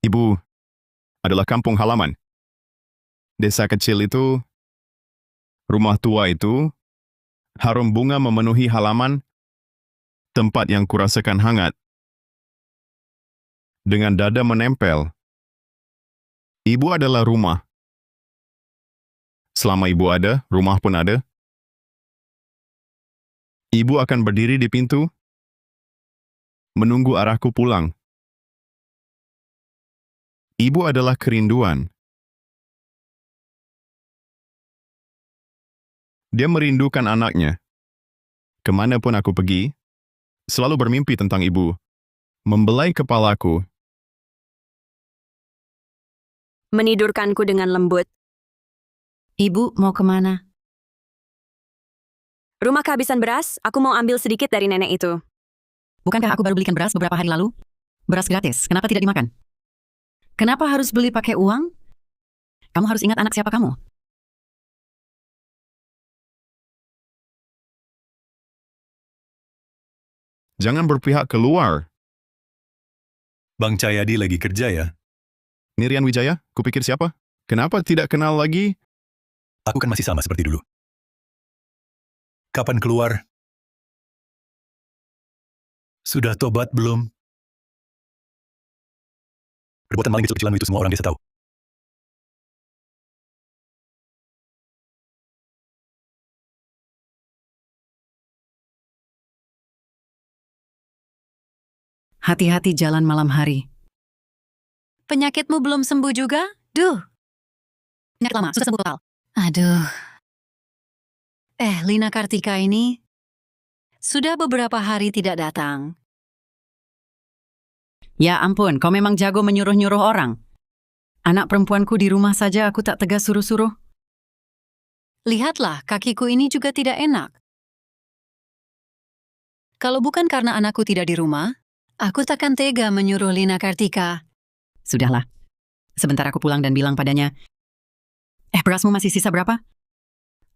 Ibu adalah kampung halaman. Desa kecil itu, rumah tua itu, harum bunga memenuhi halaman, tempat yang kurasakan hangat. Dengan dada menempel. Ibu adalah rumah. Selama ibu ada, rumah pun ada. Ibu akan berdiri di pintu, menunggu arahku pulang. Ibu adalah kerinduan. Dia merindukan anaknya. Kemanapun aku pergi, selalu bermimpi tentang ibu. Membelai kepalaku. Menidurkanku dengan lembut. Ibu mau kemana? Rumah kehabisan beras, aku mau ambil sedikit dari nenek itu. Bukankah aku baru belikan beras beberapa hari lalu? Beras gratis, kenapa tidak dimakan? Kenapa harus beli pakai uang? Kamu harus ingat anak siapa kamu. Jangan berpihak keluar. Bang Cahyadi lagi kerja ya? Nirian Wijaya, kupikir siapa? Kenapa tidak kenal lagi? Aku kan masih sama seperti dulu. Kapan keluar? Sudah tobat belum? Perbuatan maling kecil-kecilanmu itu semua orang desa tahu. Hati-hati jalan malam hari. Penyakitmu belum sembuh juga? Duh. Penyakit lama, sudah sembuh total. Aduh. Lina Kartika ini sudah beberapa hari tidak datang. Ya ampun, kau memang jago menyuruh-nyuruh orang. Anak perempuanku di rumah saja aku tak tegas suruh-suruh. Lihatlah, kakiku ini juga tidak enak. Kalau bukan karena anakku tidak di rumah, aku takkan tega menyuruh Lina Kartika. Sudahlah. Sebentar aku pulang dan bilang padanya, berasmu masih sisa berapa?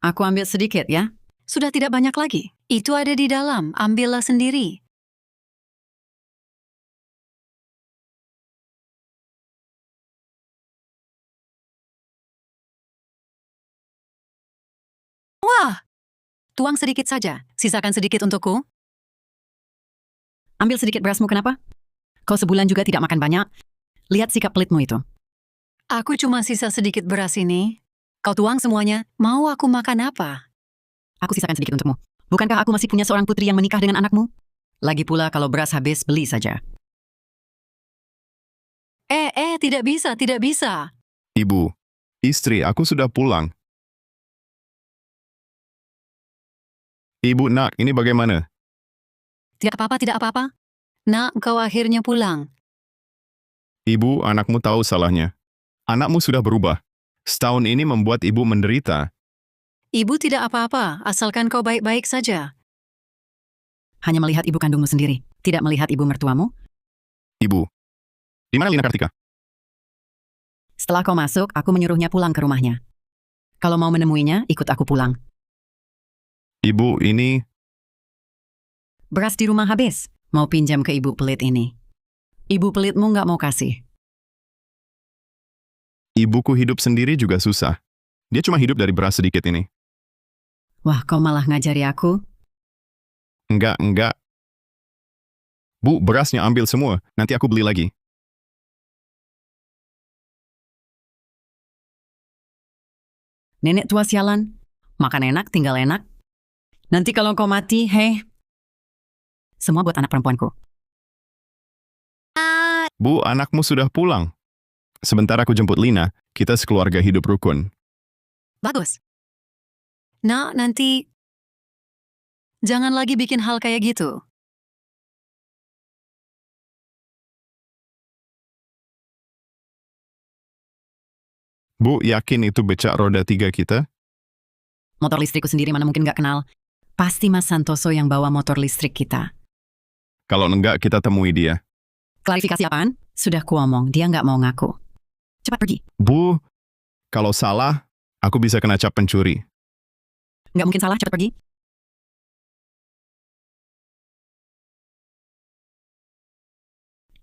Aku ambil sedikit ya. Sudah tidak banyak lagi. Itu ada di dalam, ambillah sendiri. Wah! Tuang sedikit saja, sisakan sedikit untukku. Ambil sedikit berasmu, kenapa? Kau sebulan juga tidak makan banyak. Lihat sikap pelitmu itu. Aku cuma sisa sedikit beras ini. Kau tuang semuanya, mau aku makan apa? Aku sisakan sedikit untukmu. Bukankah aku masih punya seorang putri yang menikah dengan anakmu? Lagi pula kalau beras habis, beli saja. Tidak bisa, tidak bisa. Ibu, istri, aku sudah pulang. Ibu nak, ini bagaimana? Tidak apa-apa, tidak apa-apa. Nak, kau akhirnya pulang. Ibu, anakmu tahu salahnya. Anakmu sudah berubah. Setahun ini membuat ibu menderita. Ibu tidak apa-apa, asalkan kau baik-baik saja. Hanya melihat ibu kandungmu sendiri, tidak melihat ibu mertuamu? Ibu, di mana Lina Kartika? Setelah kau masuk, aku menyuruhnya pulang ke rumahnya. Kalau mau menemuinya, ikut aku pulang. Ibu, ini... Beras di rumah habis, mau pinjam ke ibu pelit ini. Ibu pelitmu nggak mau kasih. Ibuku hidup sendiri juga susah. Dia cuma hidup dari beras sedikit ini. Wah, kau malah ngajari aku? Enggak. Bu, berasnya ambil semua. Nanti aku beli lagi. Nenek tua sialan. Makan enak, tinggal enak. Nanti kalau kau mati, semua buat anak perempuanku. Bu, anakmu sudah pulang. Sebentar aku jemput Lina. Kita sekeluarga hidup rukun. Bagus. Nah, nanti jangan lagi bikin hal kayak gitu. Bu, yakin itu becak roda 3 kita? Motor listrikku sendiri mana mungkin nggak kenal. Pasti Mas Santoso yang bawa motor listrik kita. Kalau enggak, kita temui dia. Klarifikasi apaan? Sudah kuomong, dia nggak mau ngaku. Cepat pergi. Bu, kalau salah, aku bisa kena cap pencuri. Nggak mungkin salah, cepat pergi.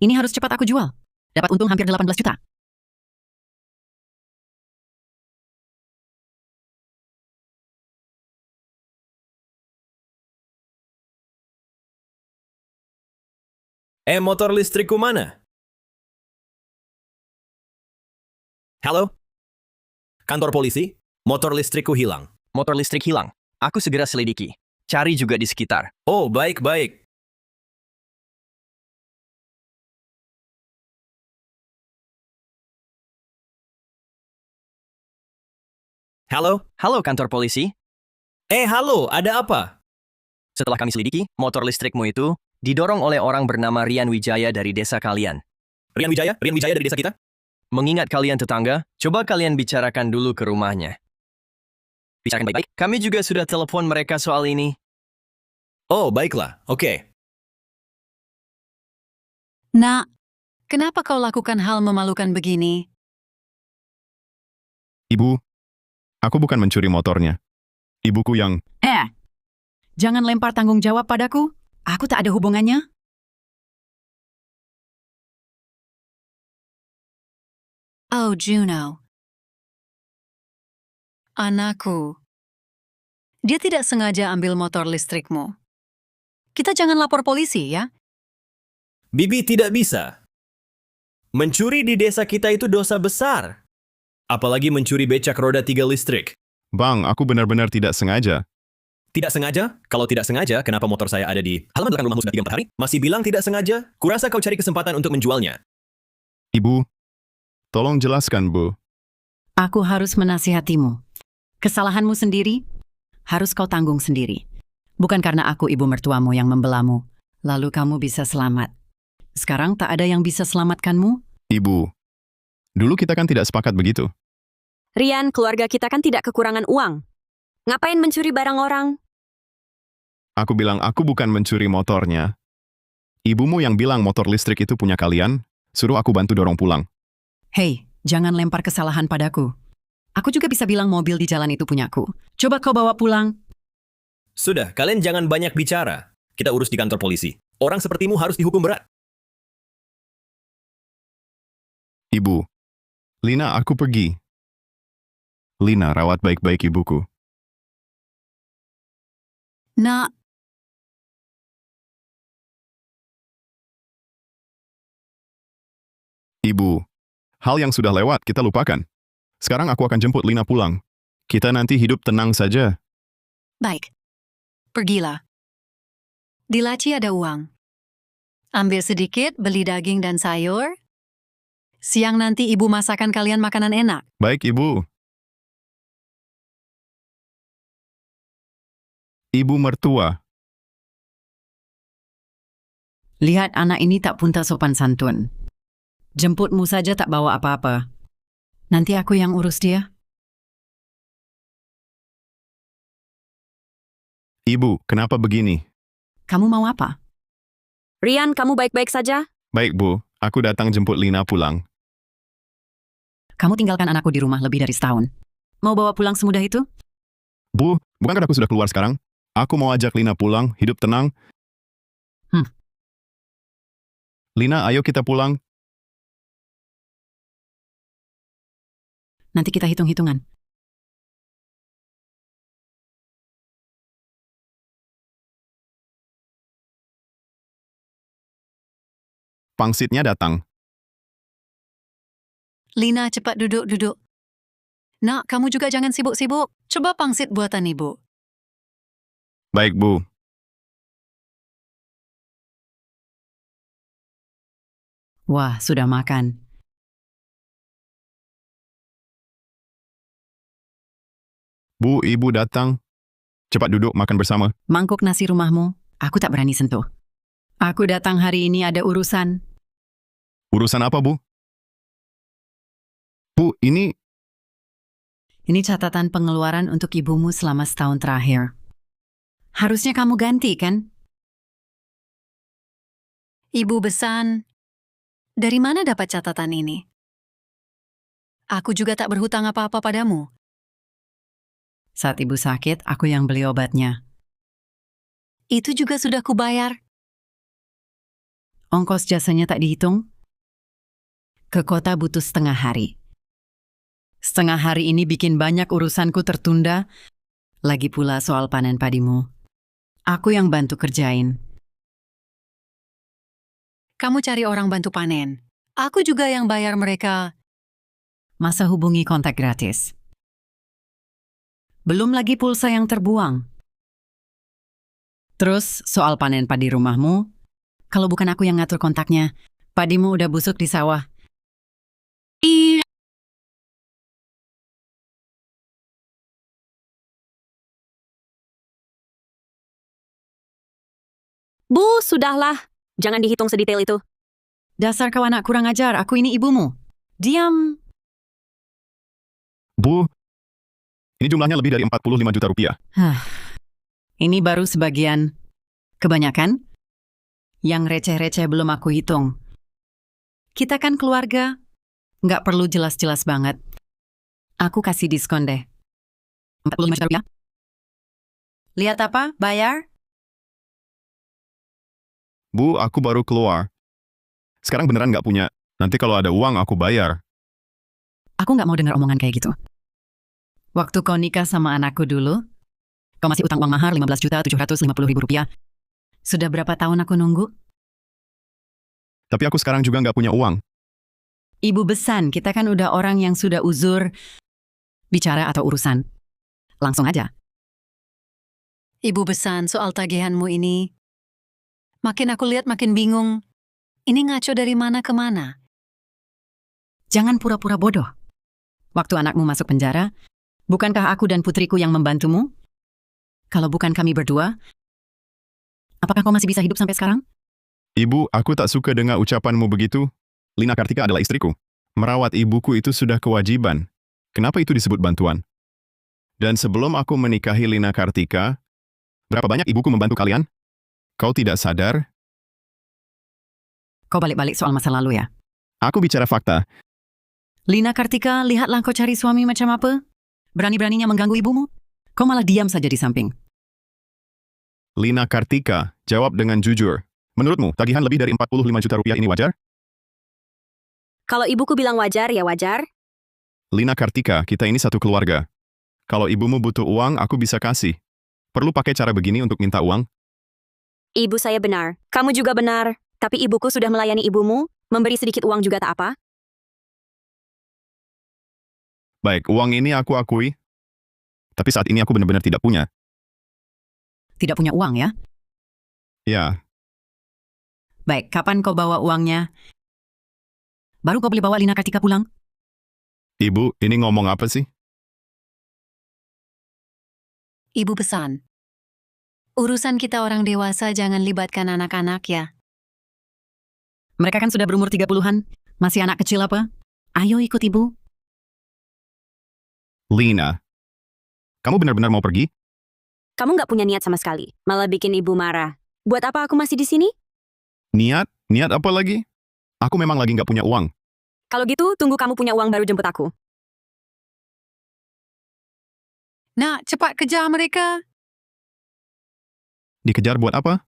Ini harus cepat aku jual. Dapat untung hampir 18 juta. Motor listrikku mana? Halo? Kantor polisi? Motor listrikku hilang. Motor listrik hilang. Aku segera selidiki. Cari juga di sekitar. Oh, baik-baik. Halo? Halo kantor polisi. Halo, ada apa? Setelah kami selidiki, motor listrikmu itu didorong oleh orang bernama Rian Wijaya dari desa kalian. Rian Wijaya? Rian Wijaya dari desa kita? Mengingat kalian tetangga, coba kalian bicarakan dulu ke rumahnya. Bicarakan baik-baik. Kami juga sudah telepon mereka soal ini. Oh, baiklah. Oke. Nak, kenapa kau lakukan hal memalukan begini? Ibu, aku bukan mencuri motornya. Ibuku yang... Jangan lempar tanggung jawab padaku. Aku tak ada hubungannya. Oh, Juno. Anakku. Dia tidak sengaja ambil motor listrikmu. Kita jangan lapor polisi, ya? Bibi tidak bisa. Mencuri di desa kita itu dosa besar. Apalagi mencuri becak roda 3 listrik. Bang, aku benar-benar tidak sengaja. Tidak sengaja? Kalau tidak sengaja, kenapa motor saya ada di halaman belakang rumahmu sudah 3-4 hari? Masih bilang tidak sengaja? Kurasa kau cari kesempatan untuk menjualnya. Ibu, tolong jelaskan, Bu. Aku harus menasihatimu. Kesalahanmu sendiri harus kau tanggung sendiri. Bukan karena aku ibu mertuamu yang membelamu, lalu kamu bisa selamat. Sekarang tak ada yang bisa selamatkanmu? Ibu, dulu kita kan tidak sepakat begitu. Rian, keluarga kita kan tidak kekurangan uang. Ngapain mencuri barang orang? Aku bilang aku bukan mencuri motornya. Ibumu yang bilang motor listrik itu punya kalian, suruh aku bantu dorong pulang. Hei, jangan lempar kesalahan padaku. Aku juga bisa bilang mobil di jalan itu punyaku. Coba kau bawa pulang. Sudah, kalian jangan banyak bicara. Kita urus di kantor polisi. Orang sepertimu harus dihukum berat. Ibu, Lina, aku pergi. Lina, rawat baik-baik ibuku. Nak, Ibu, hal yang sudah lewat kita lupakan. Sekarang aku akan jemput Lina pulang. Kita nanti hidup tenang saja. baik. Pergilah. Di laci ada uang. Ambil sedikit, beli daging dan sayur. Siang nanti ibu masakan kalian makanan enak. Baik, Ibu. Ibu mertua, Lihat anak ini tak punta sopan santun. Jemputmu saja tak bawa apa-apa. Nanti aku yang urus dia. Ibu, kenapa begini? Kamu mau apa? Rian, kamu baik-baik saja? Baik, Bu. Aku datang jemput Lina pulang. Kamu tinggalkan anakku di rumah lebih dari setahun. Mau bawa pulang semudah itu? Bu, bukankah aku sudah keluar sekarang? Aku mau ajak Lina pulang, hidup tenang. Lina, ayo kita pulang. Nanti kita hitung-hitungan. Pangsitnya datang. Lina, cepat duduk-duduk. Nak, kamu juga jangan sibuk-sibuk. Coba pangsit buatan ibu. Baik, Bu. Wah, sudah makan. Bu, Ibu datang. Cepat duduk, makan bersama. Mangkuk nasi rumahmu, aku tak berani sentuh. Aku datang hari ini ada urusan. Urusan apa, Bu? Bu, ini... Ini catatan pengeluaran untuk ibumu selama setahun terakhir. Harusnya kamu ganti, kan? Ibu Besan, dari mana dapat catatan ini? Aku juga tak berhutang apa-apa padamu. Saat ibu sakit, aku yang beli obatnya. Itu juga sudah kubayar. Ongkos jasanya tak dihitung? Ke kota butuh setengah hari. Setengah hari ini bikin banyak urusanku tertunda. Lagi pula soal panen padimu. Aku yang bantu kerjain. Kamu cari orang bantu panen. Aku juga yang bayar mereka. Masa hubungi kontak gratis. Belum lagi pulsa yang terbuang. Terus soal panen padi rumahmu, kalau bukan aku yang ngatur kontaknya, padimu udah busuk di sawah. Bu, sudahlah. Jangan dihitung sedetail itu. Dasar kau anak kurang ajar, aku ini ibumu. Diam. Bu, ini jumlahnya lebih dari 45 juta rupiah. Ini baru sebagian. Kebanyakan? Yang receh-receh belum aku hitung. Kita kan keluarga. Nggak perlu jelas-jelas banget. Aku kasih diskon deh. 45 juta rupiah. Lihat apa? Bayar? Bu, aku baru keluar. Sekarang beneran nggak punya. Nanti kalau ada uang, aku bayar. Aku nggak mau dengar omongan kayak gitu. Waktu kau nikah sama anakku dulu, kau masih utang uang mahar 15.750.000 rupiah. Sudah berapa tahun aku nunggu? Tapi aku sekarang juga nggak punya uang. Ibu besan, kita kan udah orang yang sudah uzur bicara atau urusan. Langsung aja. Ibu besan, soal tagihanmu ini. Makin aku lihat makin bingung. Ini ngaco dari mana ke mana? Jangan pura-pura bodoh. Waktu anakmu masuk penjara, bukankah aku dan putriku yang membantumu? Kalau bukan kami berdua, apakah kau masih bisa hidup sampai sekarang? Ibu, aku tak suka dengar ucapanmu begitu. Lina Kartika adalah istriku. Merawat ibuku itu sudah kewajiban. Kenapa itu disebut bantuan? Dan sebelum aku menikahi Lina Kartika, berapa banyak ibuku membantu kalian? Kau tidak sadar? Kau balik-balik soal masa lalu ya? Aku bicara fakta. Lina Kartika, lihatlah kau cari suami macam apa? Berani-beraninya mengganggu ibumu? Kau malah diam saja di samping. Lina Kartika, jawab dengan jujur. Menurutmu, tagihan lebih dari 45 juta rupiah ini wajar? Kalau ibuku bilang wajar, ya wajar. Lina Kartika, kita ini satu keluarga. Kalau ibumu butuh uang, aku bisa kasih. Perlu pakai cara begini untuk minta uang? Ibu saya benar. Kamu juga benar. Tapi ibuku sudah melayani ibumu, memberi sedikit uang juga tak apa. Baik, uang ini aku akui. Tapi saat ini aku benar-benar tidak punya. Tidak punya uang ya? Ya, Baik, kapan kau bawa uangnya? Baru kau boleh bawa Lina Kartika pulang? Ibu, ini ngomong apa sih? Ibu pesan. Urusan kita orang dewasa jangan libatkan anak-anak ya. Mereka kan sudah berumur 30-an. Masih anak kecil apa? Ayo ikut ibu. Lina, kamu benar-benar mau pergi? Kamu nggak punya niat sama sekali. Malah bikin ibu marah. Buat apa aku masih di sini? Niat? Niat apa lagi? Aku memang lagi nggak punya uang. Kalau gitu, tunggu kamu punya uang baru jemput aku. Nak, cepat kejar mereka. Dikejar buat apa?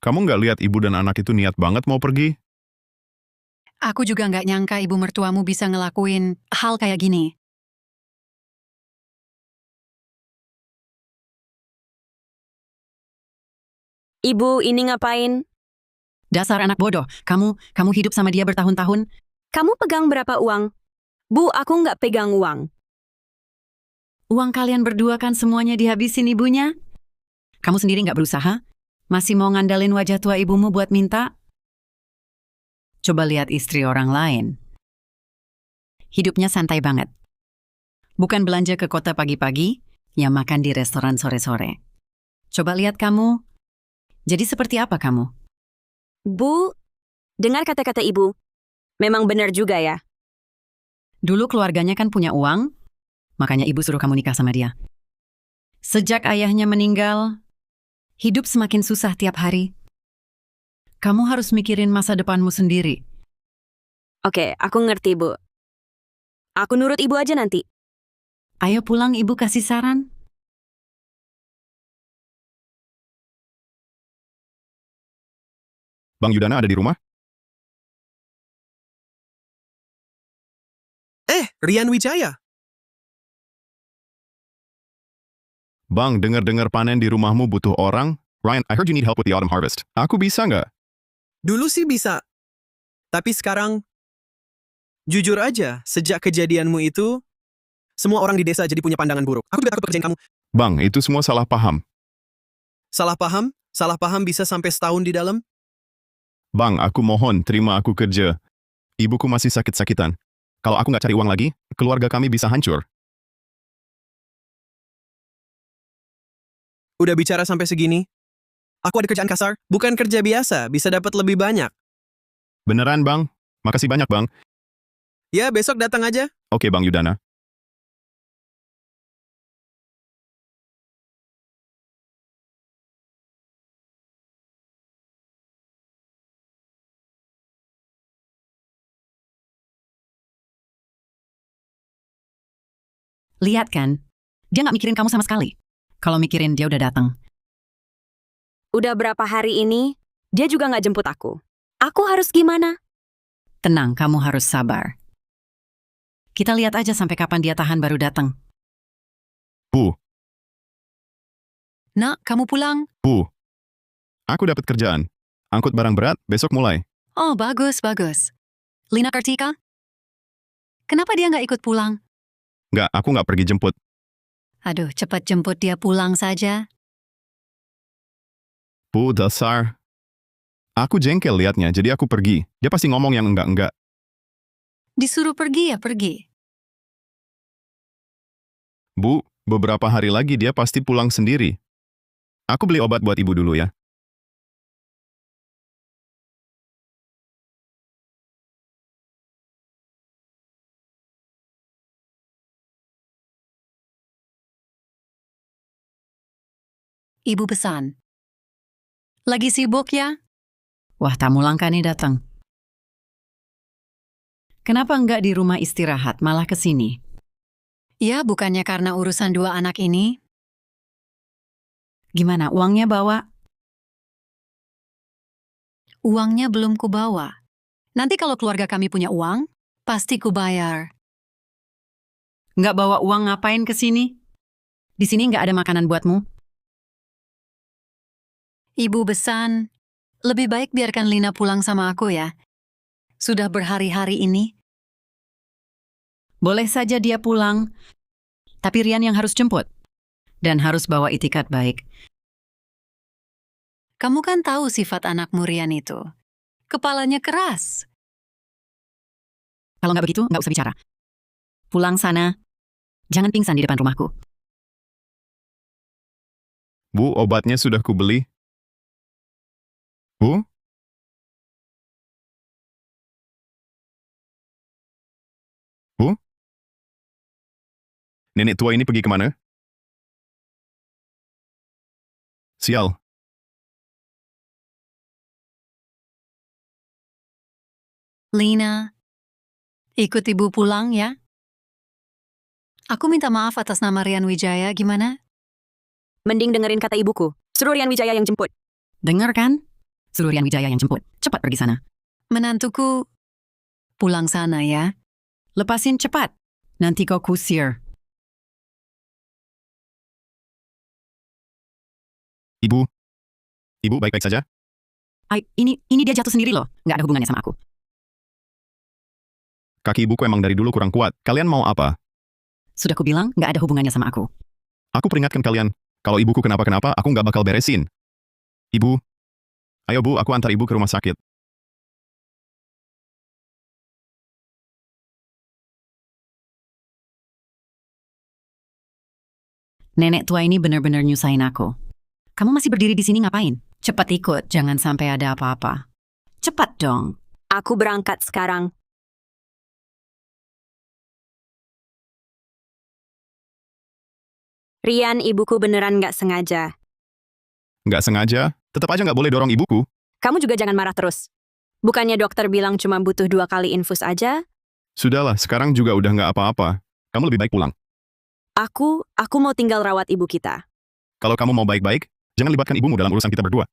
Kamu nggak lihat ibu dan anak itu niat banget mau pergi? Aku juga nggak nyangka ibu mertuamu bisa ngelakuin hal kayak gini. Ibu, ini ngapain? Dasar anak bodoh. Kamu hidup sama dia bertahun-tahun. Kamu pegang berapa uang? Bu, aku nggak pegang uang. Uang kalian berdua kan semuanya dihabisin ibunya. Kamu sendiri nggak berusaha? Masih mau ngandalin wajah tua ibumu buat minta? Coba lihat istri orang lain. Hidupnya santai banget. Bukan belanja ke kota pagi-pagi, ya makan di restoran sore-sore. Coba lihat kamu. Jadi seperti apa kamu? Bu, dengar kata-kata ibu. Memang benar juga ya. Dulu keluarganya kan punya uang, makanya ibu suruh kamu nikah sama dia. Sejak ayahnya meninggal, hidup semakin susah tiap hari. Kamu harus mikirin masa depanmu sendiri. Oke, aku ngerti, Bu. Aku nurut ibu aja nanti. Ayo pulang, ibu kasih saran. Bang Yudana ada di rumah? Rian Wijaya. Bang, dengar-dengar panen di rumahmu butuh orang. Ryan, I heard you need help with the autumn harvest. Aku bisa nggak? Dulu sih bisa. Tapi sekarang, jujur aja, sejak kejadianmu itu, semua orang di desa jadi punya pandangan buruk. Aku juga takut pekerjaan kamu. Bang, itu semua salah paham. Salah paham? Salah paham bisa sampai setahun di dalam? Bang, aku mohon terima aku kerja. Ibuku masih sakit-sakitan. Kalau aku nggak cari uang lagi, keluarga kami bisa hancur. Udah bicara sampai segini? Aku ada kerjaan kasar, bukan kerja biasa, bisa dapat lebih banyak. Beneran, Bang? Makasih banyak, Bang. Ya, besok datang aja. Oke, Bang Yudana. Lihat kan, dia nggak mikirin kamu sama sekali. Kalau mikirin dia udah datang. Udah berapa hari ini, dia juga nggak jemput aku. Aku harus gimana? Tenang, kamu harus sabar. Kita lihat aja sampai kapan dia tahan baru datang. Bu, Nak, kamu pulang? Bu. Aku dapat kerjaan. Angkut barang berat, besok mulai. Oh, bagus, bagus. Lina Kartika? Kenapa dia nggak ikut pulang? Nggak, aku nggak pergi jemput. Aduh, cepat jemput dia pulang saja. Bu, dasar. Aku jengkel liatnya, jadi aku pergi. Dia pasti ngomong yang enggak-enggak. Disuruh pergi ya pergi. Bu, beberapa hari lagi dia pasti pulang sendiri. Aku beli obat buat ibu dulu ya. Ibu pesan. Lagi sibuk ya? Wah, tamu langka nih datang. Kenapa nggak di rumah istirahat, malah ke sini? Ya, bukannya karena urusan dua anak ini. Gimana, uangnya bawa? Uangnya belum kubawa. Nanti kalau keluarga kami punya uang, pasti kubayar. Nggak bawa uang ngapain ke sini? Di sini nggak ada makanan buatmu. Ibu besan, lebih baik biarkan Lina pulang sama aku ya. Sudah berhari-hari ini. Boleh saja dia pulang, tapi Rian yang harus jemput. Dan harus bawa itikat baik. Kamu kan tahu sifat anakmu Rian itu. Kepalanya keras. Kalau nggak begitu, nggak usah bicara. Pulang sana. Jangan pingsan di depan rumahku. Bu, obatnya sudah kubeli. Bu? Bu? Nenek tua ini pergi kemana? Sial. Lina, ikut ibu pulang ya. Aku minta maaf atas nama Rian Wijaya, gimana? Mending dengerin kata ibuku. Suruh Rian Wijaya yang jemput. Dengar kan? Suruh Rian Wijaya yang jemput. Cepat pergi sana. Menantuku, pulang sana ya. Lepasin cepat. Nanti kau kusir. Ibu? Ibu baik-baik saja? Ay, ini dia jatuh sendiri loh. Nggak ada hubungannya sama aku. Kaki ibuku emang dari dulu kurang kuat. Kalian mau apa? Sudah kubilang, nggak ada hubungannya sama aku. Aku peringatkan kalian, kalau ibuku kenapa-kenapa, aku nggak bakal beresin. Ibu? Ayo Bu, aku antar ibu ke rumah sakit. Nenek tua ini benar-benar nyusahin aku. Kamu masih berdiri di sini ngapain? Cepat ikut, jangan sampai ada apa-apa. Cepat dong. Aku berangkat sekarang. Rian, ibuku beneran nggak sengaja. Nggak sengaja, tetap aja nggak boleh dorong ibuku. Kamu juga jangan marah terus. Bukannya dokter bilang cuma butuh 2 kali infus aja? Sudahlah, sekarang juga udah nggak apa-apa. Kamu lebih baik pulang. Aku mau tinggal rawat ibu kita. Kalau kamu mau baik-baik, jangan libatkan ibumu dalam urusan kita berdua.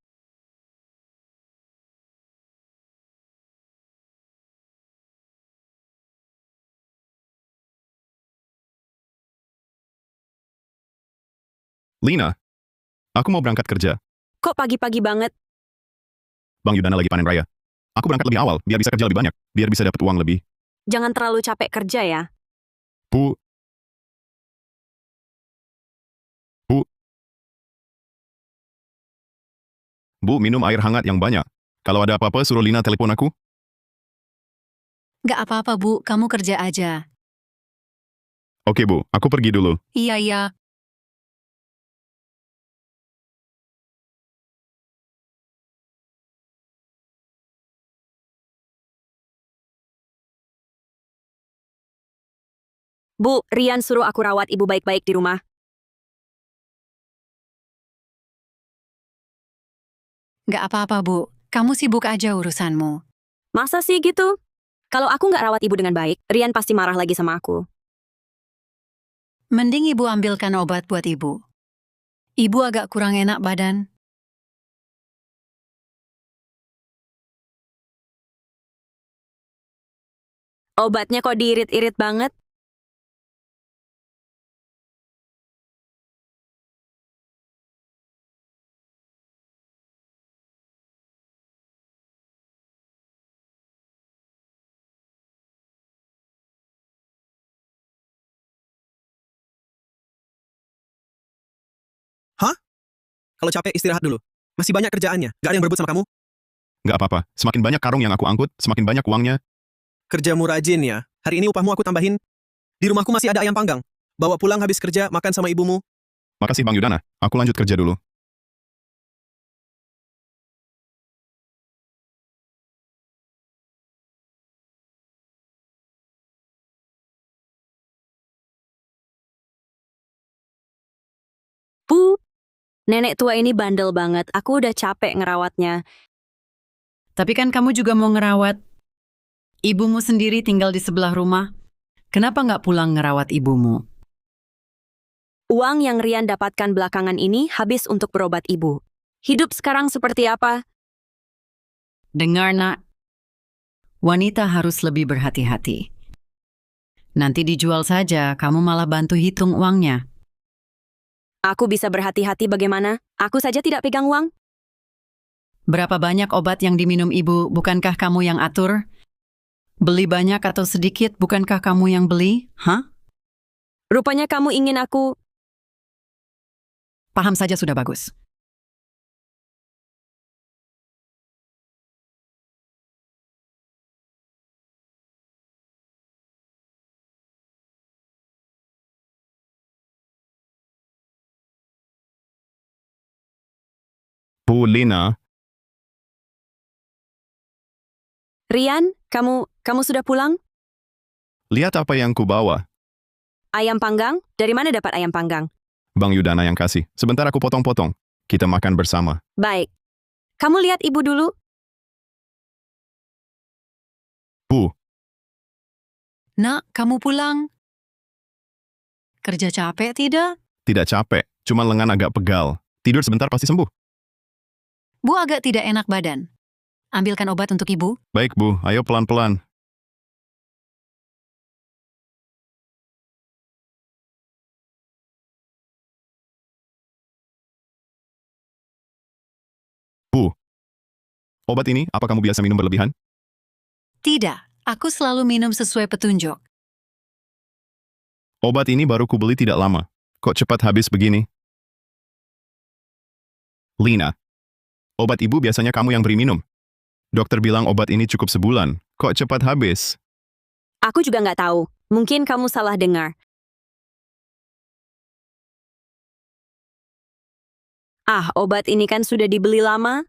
Lina, aku mau berangkat kerja. Kok pagi-pagi banget? Bang Yudana lagi panen raya. Aku berangkat lebih awal, biar bisa kerja lebih banyak. Biar bisa dapat uang lebih. Jangan terlalu capek kerja ya. Bu. Bu. Bu, minum air hangat yang banyak. Kalau ada apa-apa, suruh Lina telepon aku. Nggak apa-apa, Bu. Kamu kerja aja. Oke, Bu. Aku pergi dulu. Iya, iya. Bu, Rian suruh aku rawat ibu baik-baik di rumah. Nggak apa-apa, Bu. Kamu sibuk aja urusanmu. Masa sih gitu? Kalau aku nggak rawat ibu dengan baik, Rian pasti marah lagi sama aku. Mending Ibu ambilkan obat buat Ibu. Ibu agak kurang enak badan. Obatnya kok diirit-irit banget? Kalau capek istirahat dulu. Masih banyak kerjaannya. Gak ada yang berebut sama kamu. Nggak apa-apa. Semakin banyak karung yang aku angkut, semakin banyak uangnya. Kerjamu rajin ya. Hari ini upahmu aku tambahin. Di rumahku masih ada ayam panggang. Bawa pulang habis kerja, makan sama ibumu. Makasih Bang Yudana. Aku lanjut kerja dulu. Bu, nenek tua ini bandel banget. Aku udah capek ngerawatnya. Tapi kan kamu juga mau ngerawat. Ibumu sendiri tinggal di sebelah rumah. Kenapa nggak pulang ngerawat ibumu? Uang yang Rian dapatkan belakangan ini habis untuk berobat ibu. Hidup sekarang seperti apa? Dengar, Nak. Wanita harus lebih berhati-hati. Nanti dijual saja, kamu malah bantu hitung uangnya. Aku bisa berhati-hati bagaimana? Aku saja tidak pegang uang. Berapa banyak obat yang diminum ibu, bukankah kamu yang atur? Beli banyak atau sedikit, bukankah kamu yang beli? Hah? Rupanya kamu ingin aku... Paham saja sudah bagus. Bu Lina, Rian, kamu sudah pulang? lihat apa yang ku bawa. Ayam panggang? Dari mana dapat ayam panggang? Bang Yudana yang kasih. Sebentar aku potong-potong. Kita makan bersama. Baik. Kamu lihat ibu dulu. Bu, Nak, kamu pulang. Kerja capek tidak? tidak capek. Cuma lengan agak pegal. Tidur sebentar pasti sembuh. Bu agak tidak enak badan. Ambilkan obat untuk ibu. Baik, Bu. Ayo pelan-pelan. Bu, obat ini apa kamu biasa minum berlebihan? Tidak, aku selalu minum sesuai petunjuk. Obat ini baru kubeli tidak lama. Kok cepat habis begini? Lina, obat ibu biasanya kamu yang beri minum. Dokter bilang obat ini cukup sebulan. Kok cepat habis? Aku juga nggak tahu. Mungkin kamu salah dengar. Ah, obat ini kan sudah dibeli lama.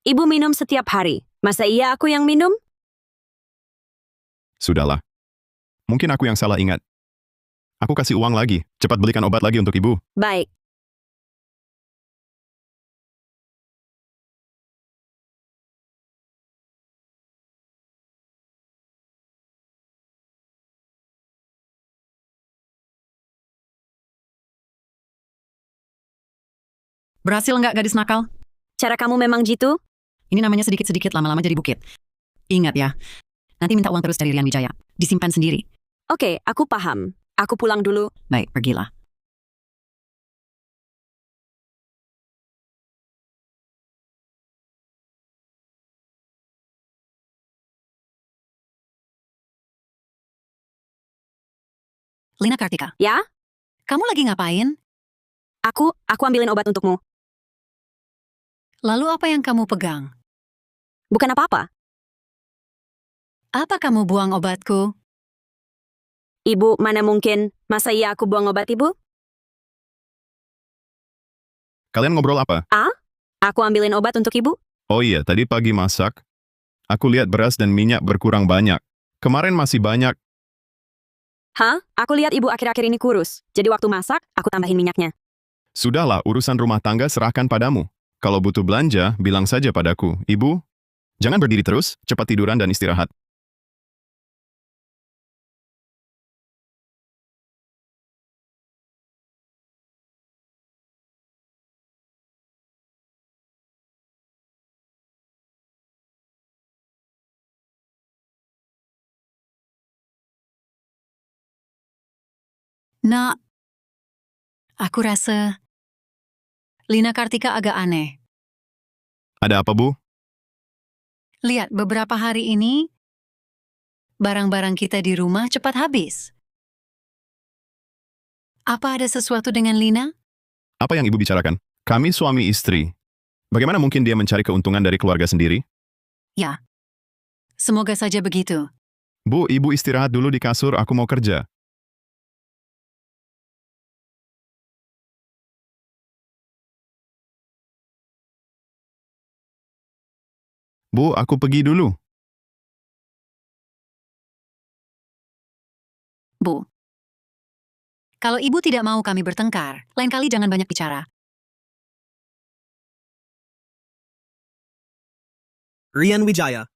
Ibu minum setiap hari. Masa iya aku yang minum? Sudahlah. Mungkin aku yang salah ingat. Aku kasih uang lagi. Cepat belikan obat lagi untuk ibu. Baik. Berhasil nggak gadis nakal? Cara kamu memang jitu? Ini namanya sedikit-sedikit lama-lama jadi bukit. Ingat ya, nanti minta uang terus dari Rian Wijaya. Disimpan sendiri. Oke, aku paham. Aku pulang dulu. Baik, pergilah. Lina Kartika. Ya? Kamu lagi ngapain? Aku ambilin obat untukmu. Lalu apa yang kamu pegang? Bukan apa-apa. Apa kamu buang obatku? Ibu, mana mungkin. Masa iya aku buang obat ibu? Kalian ngobrol apa? Aku ambilin obat untuk ibu. Oh iya, tadi pagi masak. Aku lihat beras dan minyak berkurang banyak. Kemarin masih banyak. Hah? Aku lihat ibu akhir-akhir ini kurus. Jadi waktu masak, aku tambahin minyaknya. Sudahlah, urusan rumah tangga serahkan padamu. Kalau butuh belanja, bilang saja padaku. Ibu, jangan berdiri terus, cepat tiduran dan istirahat. Nak, aku rasa Lina Kartika agak aneh. Ada apa, Bu? Lihat, beberapa hari ini barang-barang kita di rumah cepat habis. Apa ada sesuatu dengan Lina? Apa yang Ibu bicarakan? Kami suami istri. Bagaimana mungkin dia mencari keuntungan dari keluarga sendiri? Ya, semoga saja begitu. Bu, Ibu istirahat dulu di kasur, aku mau kerja. Bu, aku pergi dulu. Bu, kalau ibu tidak mau kami bertengkar, lain kali jangan banyak bicara. Rian Wijaya.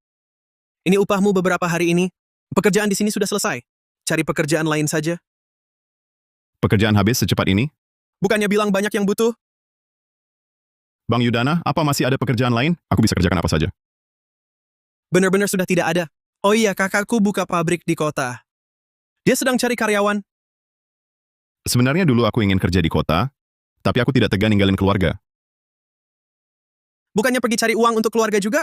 Ini upahmu beberapa hari ini. Pekerjaan di sini sudah selesai. Cari pekerjaan lain saja. Pekerjaan habis secepat ini? Bukannya bilang banyak yang butuh? Bang Yudana, apa masih ada pekerjaan lain? Aku bisa kerjakan apa saja. Benar-benar sudah tidak ada. Oh iya, kakakku buka pabrik di kota. Dia sedang cari karyawan. Sebenarnya dulu aku ingin kerja di kota, tapi aku tidak tega ninggalin keluarga. Bukannya pergi cari uang untuk keluarga juga?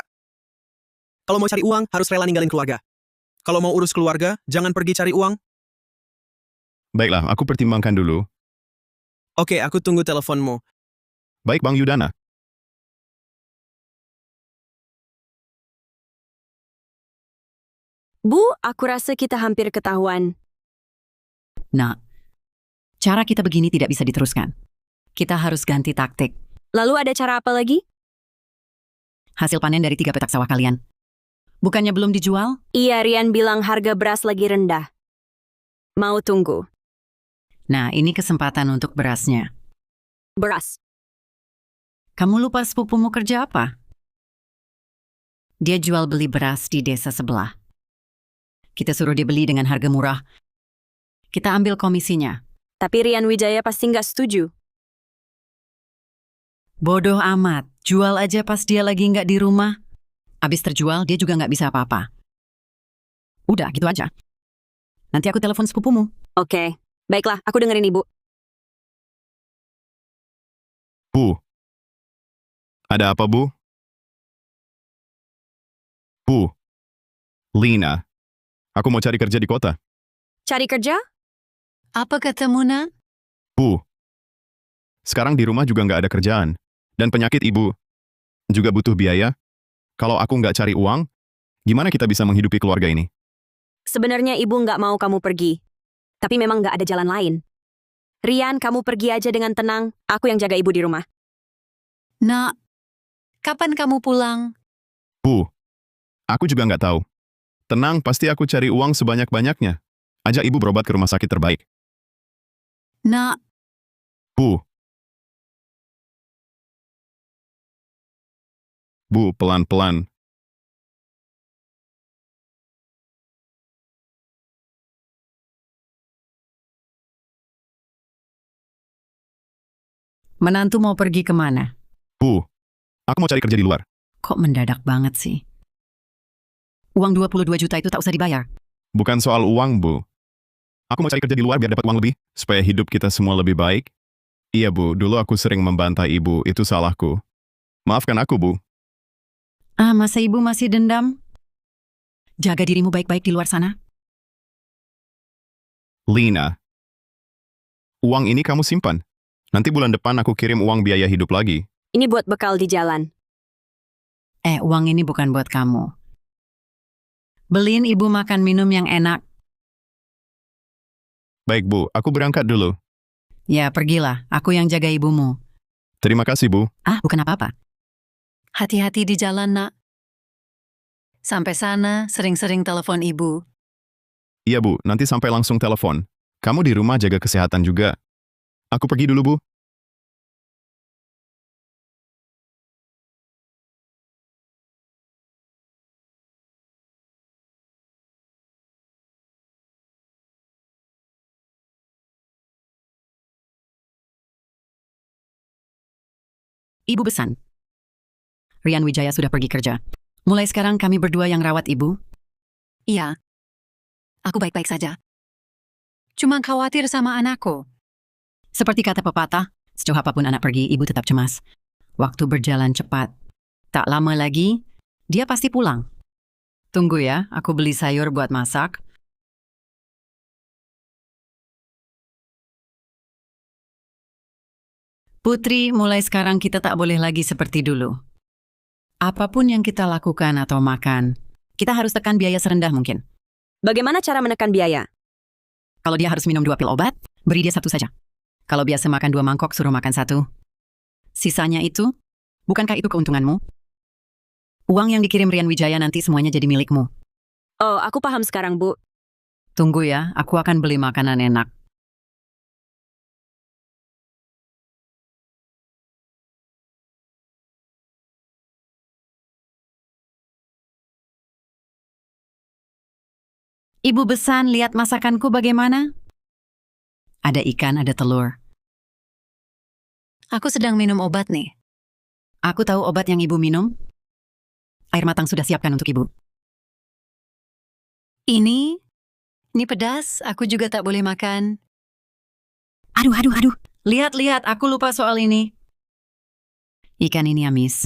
Kalau mau cari uang, harus rela ninggalin keluarga. Kalau mau urus keluarga, jangan pergi cari uang. Baiklah, aku pertimbangkan dulu. Oke, aku tunggu teleponmu. Baik, Bang Yudana. Bu, aku rasa kita hampir ketahuan. Nak, cara kita begini tidak bisa diteruskan. Kita harus ganti taktik. Lalu ada cara apa lagi? Hasil panen dari 3 petak sawah kalian. Bukannya belum dijual? Iya, Rian bilang harga beras lagi rendah. Mau tunggu. Nah, ini kesempatan untuk berasnya. Beras. Kamu lupa sepupumu kerja apa? Dia jual beli beras di desa sebelah. Kita suruh dia beli dengan harga murah. Kita ambil komisinya. Tapi Rian Wijaya pasti nggak setuju. Bodoh amat, jual aja pas dia lagi nggak di rumah. Abis terjual, dia juga nggak bisa apa-apa. Udah, gitu aja. Nanti aku telepon sepupumu. Oke, baiklah, aku dengerin ibu. Bu. Ada apa, Bu? Bu. Lina. Aku mau cari kerja di kota. Cari kerja? Apa katamu, Nak? Bu. Sekarang di rumah juga nggak ada kerjaan. Dan penyakit ibu juga butuh biaya. Kalau aku nggak cari uang, gimana kita bisa menghidupi keluarga ini? Sebenarnya ibu nggak mau kamu pergi. Tapi memang nggak ada jalan lain. Rian, kamu pergi aja dengan tenang. Aku yang jaga ibu di rumah. Nak, kapan kamu pulang? Bu. Aku juga nggak tahu. Tenang, pasti aku cari uang sebanyak-banyaknya. Ajak ibu berobat ke rumah sakit terbaik. Nak, Bu. Bu, pelan-pelan. menantu mau pergi kemana? Bu, aku mau cari kerja di luar. Kok mendadak banget sih? Uang 22 juta itu tak usah dibayar. Bukan soal uang, Bu. Aku mau cari kerja di luar biar dapat uang lebih, supaya hidup kita semua lebih baik. Iya, Bu, dulu aku sering membantai ibu, itu salahku. Maafkan aku, Bu. Ah, masa ibu masih dendam? Jaga dirimu baik-baik di luar sana. Lina, Uang ini kamu simpan. Nanti bulan depan aku kirim uang biaya hidup lagi. Ini buat bekal di jalan. Uang ini bukan buat kamu. Beliin ibu makan minum yang enak. Baik, Bu. Aku berangkat dulu. Ya, pergilah. Aku yang jaga ibumu. Terima kasih, Bu. Bukan apa-apa. Hati-hati di jalan, nak. Sampai sana, sering-sering telepon ibu. Iya, Bu. Nanti sampai langsung telepon. Kamu di rumah jaga kesehatan juga. Aku pergi dulu, Bu. Ibu pesan. Rian Wijaya sudah pergi kerja. Mulai sekarang kami berdua yang rawat ibu. Iya. Aku baik-baik saja. Cuma khawatir sama anakku. Seperti kata pepatah, sejauh apapun anak pergi, ibu tetap cemas. Waktu berjalan cepat. Tak lama lagi, dia pasti pulang. Tunggu ya, aku beli sayur buat masak. Putri, mulai sekarang kita tak boleh lagi seperti dulu. Apapun yang kita lakukan atau makan, kita harus tekan biaya serendah mungkin. Bagaimana cara menekan biaya? Kalau dia harus minum 2 pil obat, beri dia 1 saja. Kalau biasa makan 2 mangkok, suruh makan 1. Sisanya itu, bukankah itu keuntunganmu? Uang yang dikirim Rian Wijaya nanti semuanya jadi milikmu. Oh, aku paham sekarang, Bu. Tunggu ya, aku akan beli makanan enak. Ibu Besan, lihat masakanku bagaimana? Ada ikan, ada telur. Aku sedang minum obat nih. Aku tahu obat yang ibu minum. Air matang sudah siapkan untuk ibu. Ini pedas, aku juga tak boleh makan. Aduh. Lihat, aku lupa soal ini. Ikan ini amis.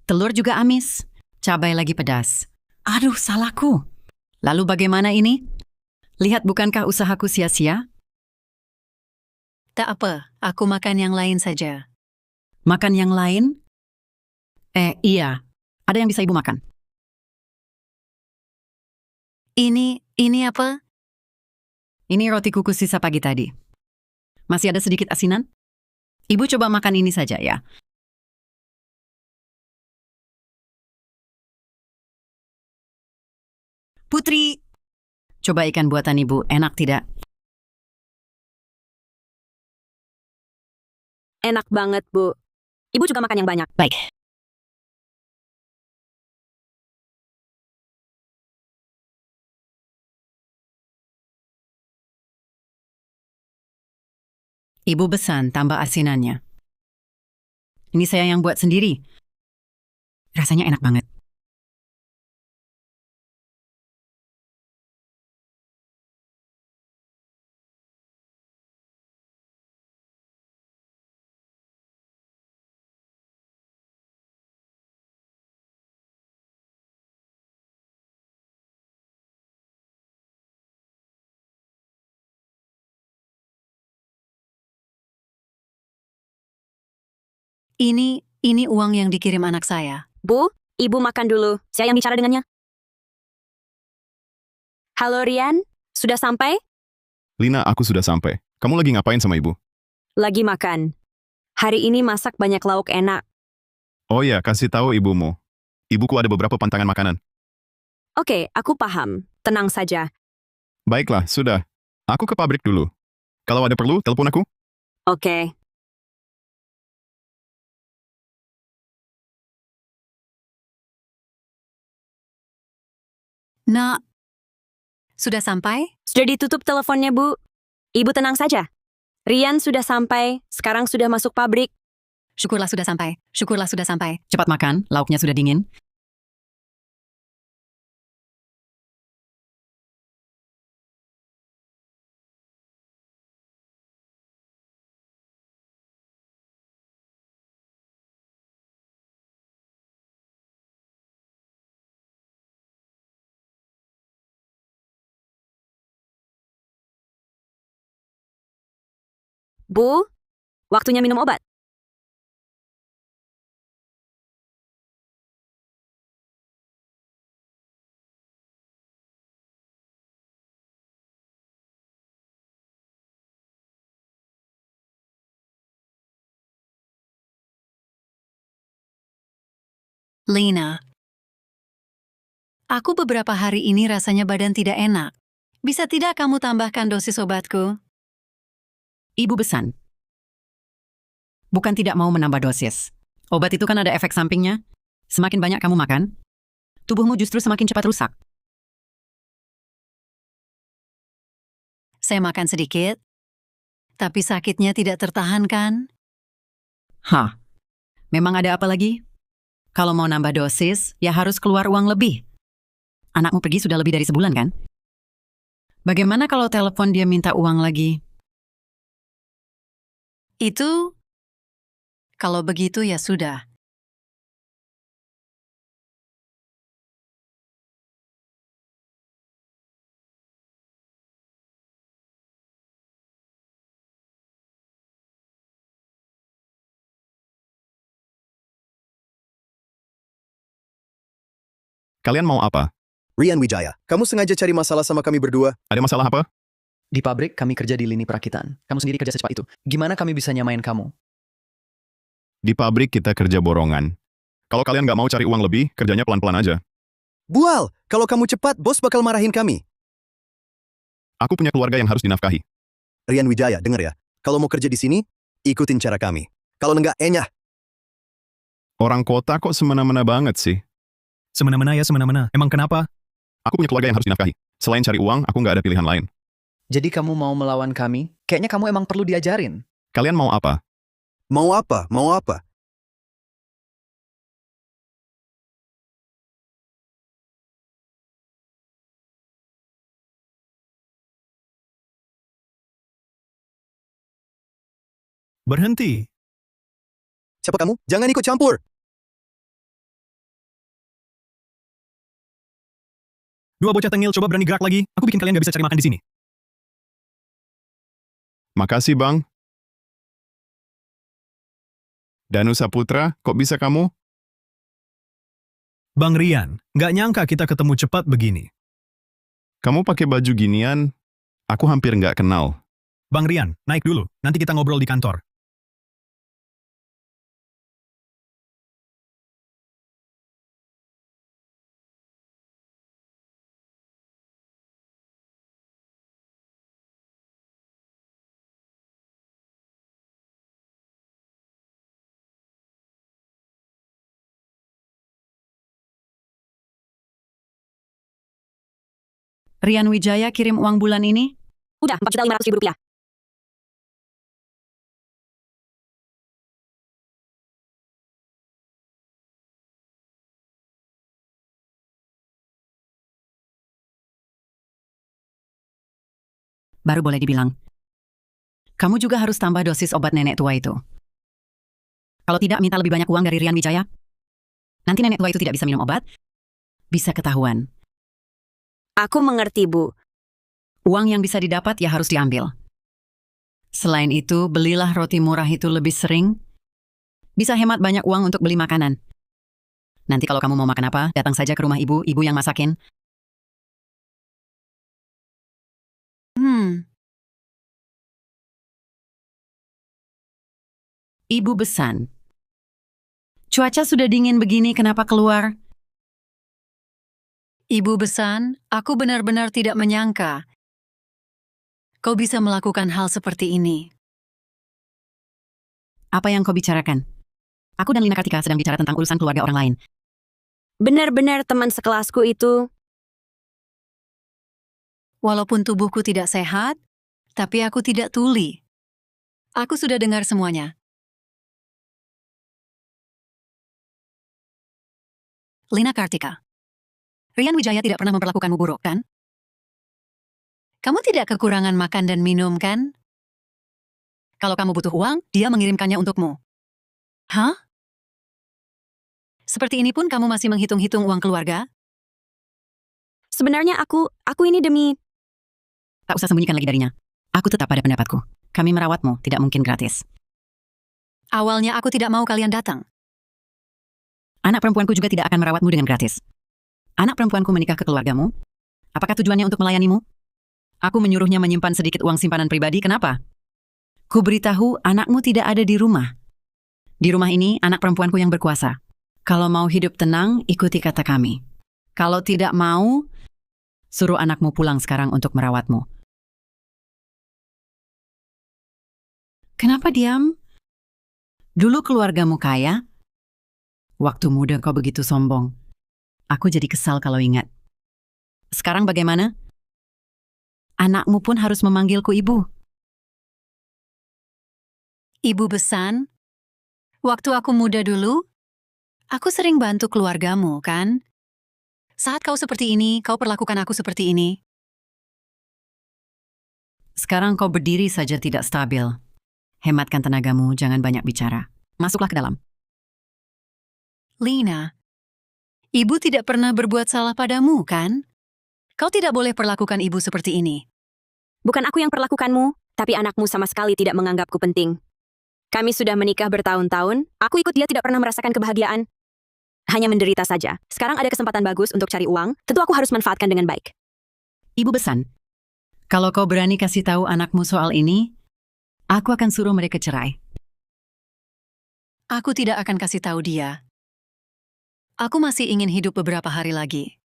Telur juga amis. Cabai lagi pedas. Aduh, salahku. Lalu bagaimana ini? Lihat, bukankah usahaku sia-sia? Tak apa, aku makan yang lain saja. Makan yang lain? Iya. Ada yang bisa ibu makan. Ini apa? Ini roti kukus sisa pagi tadi. Masih ada sedikit asinan? Ibu coba makan ini saja ya. Putri, coba ikan buatan ibu, enak tidak? Enak banget, Bu. Ibu juga makan yang banyak. Baik. Ibu pesan tambah asinannya. Ini saya yang buat sendiri. Rasanya enak banget. Ini uang yang dikirim anak saya. Bu, Ibu makan dulu. Saya yang bicara dengannya. Halo, Rian. Sudah sampai? Lina, aku sudah sampai. Kamu lagi ngapain sama ibu? Lagi makan. Hari ini masak banyak lauk enak. Oh ya, kasih tahu ibumu. Ibuku ada beberapa pantangan makanan. Oke, aku paham. Tenang saja. Baiklah, sudah. Aku ke pabrik dulu. Kalau ada perlu, telepon aku. Oke. Nak, sudah sampai? Sudah ditutup teleponnya, Bu. Ibu tenang saja. Rian sudah sampai. Sekarang sudah masuk pabrik. Syukurlah sudah sampai. Cepat makan, lauknya sudah dingin. Bu, waktunya minum obat. Lina, aku beberapa hari ini rasanya badan tidak enak. Bisa tidak kamu tambahkan dosis obatku? Ibu Besan, bukan tidak mau menambah dosis. Obat itu kan ada efek sampingnya. Semakin banyak kamu makan, tubuhmu justru semakin cepat rusak. Saya makan sedikit, tapi sakitnya tidak tertahankan. Hah, memang ada apa lagi? Kalau mau nambah dosis, ya harus keluar uang lebih. Anakmu pergi sudah lebih dari sebulan kan? Bagaimana kalau telepon dia minta uang lagi? Itu, kalau begitu ya sudah. Kalian mau apa? Rian Wijaya, kamu sengaja cari masalah sama kami berdua? Ada masalah apa? Di pabrik kami kerja di lini perakitan. Kamu sendiri kerja secepat itu. Gimana kami bisa nyamain kamu? Di pabrik kita kerja borongan. Kalau kalian nggak mau cari uang lebih, kerjanya pelan-pelan aja. Bual, kalau kamu cepat, bos bakal marahin kami. Aku punya keluarga yang harus dinafkahi. Rian Wijaya, denger ya. Kalau mau kerja di sini, ikutin cara kami. Kalau enggak, enyah. Orang kota kok semena-mena banget sih? Semena-mena ya semena-mena. Emang kenapa? Aku punya keluarga yang harus dinafkahi. Selain cari uang, aku nggak ada pilihan lain. Jadi kamu mau melawan kami? Kayaknya kamu emang perlu diajarin. Kalian mau apa? Mau apa? Mau apa? Berhenti. Siapa kamu? Jangan ikut campur. Dua bocah tengil coba berani gerak lagi. Aku bikin kalian nggak bisa cari makan di sini. Makasih, Bang. Danu Saputra, kok bisa kamu? Bang Rian, nggak nyangka kita ketemu cepat begini. Kamu pakai baju ginian, aku hampir nggak kenal. Bang Rian, naik dulu. Nanti kita ngobrol di kantor. Rian Wijaya kirim uang bulan ini? Udah, 4.500.000 rupiah. Baru boleh dibilang. Kamu juga harus tambah dosis obat nenek tua itu. Kalau tidak, minta lebih banyak uang dari Rian Wijaya. Nanti nenek tua itu tidak bisa minum obat. Bisa ketahuan. Aku mengerti, Bu. Uang yang bisa didapat ya harus diambil. Selain itu, belilah roti murah itu lebih sering. Bisa hemat banyak uang untuk beli makanan. Nanti kalau kamu mau makan apa, datang saja ke rumah ibu yang masakin. Ibu Besan. Cuaca sudah dingin begini, kenapa keluar? Ibu Besan, aku benar-benar tidak menyangka kau bisa melakukan hal seperti ini. Apa yang kau bicarakan? Aku dan Lina Kartika sedang bicara tentang urusan keluarga orang lain. Benar-benar teman sekelasku itu. Walaupun tubuhku tidak sehat, tapi aku tidak tuli. Aku sudah dengar semuanya. Lina Kartika. Rian Wijaya tidak pernah memperlakukanmu buruk, kan? Kamu tidak kekurangan makan dan minum, kan? Kalau kamu butuh uang, dia mengirimkannya untukmu. Hah? Seperti ini pun kamu masih menghitung-hitung uang keluarga? Sebenarnya aku ini demi... Tak usah sembunyikan lagi darinya. Aku tetap pada pendapatku. Kami merawatmu, tidak mungkin gratis. Awalnya aku tidak mau kalian datang. Anak perempuanku juga tidak akan merawatmu dengan gratis. Anak perempuanku menikah ke keluargamu. Apakah tujuannya untuk melayanimu? Aku menyuruhnya menyimpan sedikit uang simpanan pribadi, kenapa? Ku beritahu anakmu tidak ada di rumah. Di rumah ini, anak perempuanku yang berkuasa. Kalau mau hidup tenang, ikuti kata kami. Kalau tidak mau, suruh anakmu pulang sekarang untuk merawatmu. Kenapa diam? Dulu keluargamu kaya. Waktu muda kau begitu sombong. Aku jadi kesal kalau ingat. Sekarang bagaimana? Anakmu pun harus memanggilku ibu. Ibu Besan, waktu aku muda dulu, aku sering bantu keluargamu, kan? Saat kau seperti ini, kau perlakukan aku seperti ini. Sekarang kau berdiri saja tidak stabil. Hematkan tenagamu, jangan banyak bicara. Masuklah ke dalam. Lina, ibu tidak pernah berbuat salah padamu, kan? Kau tidak boleh perlakukan ibu seperti ini. Bukan aku yang perlakukanmu, tapi anakmu sama sekali tidak menganggapku penting. Kami sudah menikah bertahun-tahun, aku ikut dia tidak pernah merasakan kebahagiaan. Hanya menderita saja. Sekarang ada kesempatan bagus untuk cari uang, tentu aku harus manfaatkan dengan baik. Ibu Besan, kalau kau berani kasih tahu anakmu soal ini, aku akan suruh mereka cerai. Aku tidak akan kasih tahu dia. Aku masih ingin hidup beberapa hari lagi.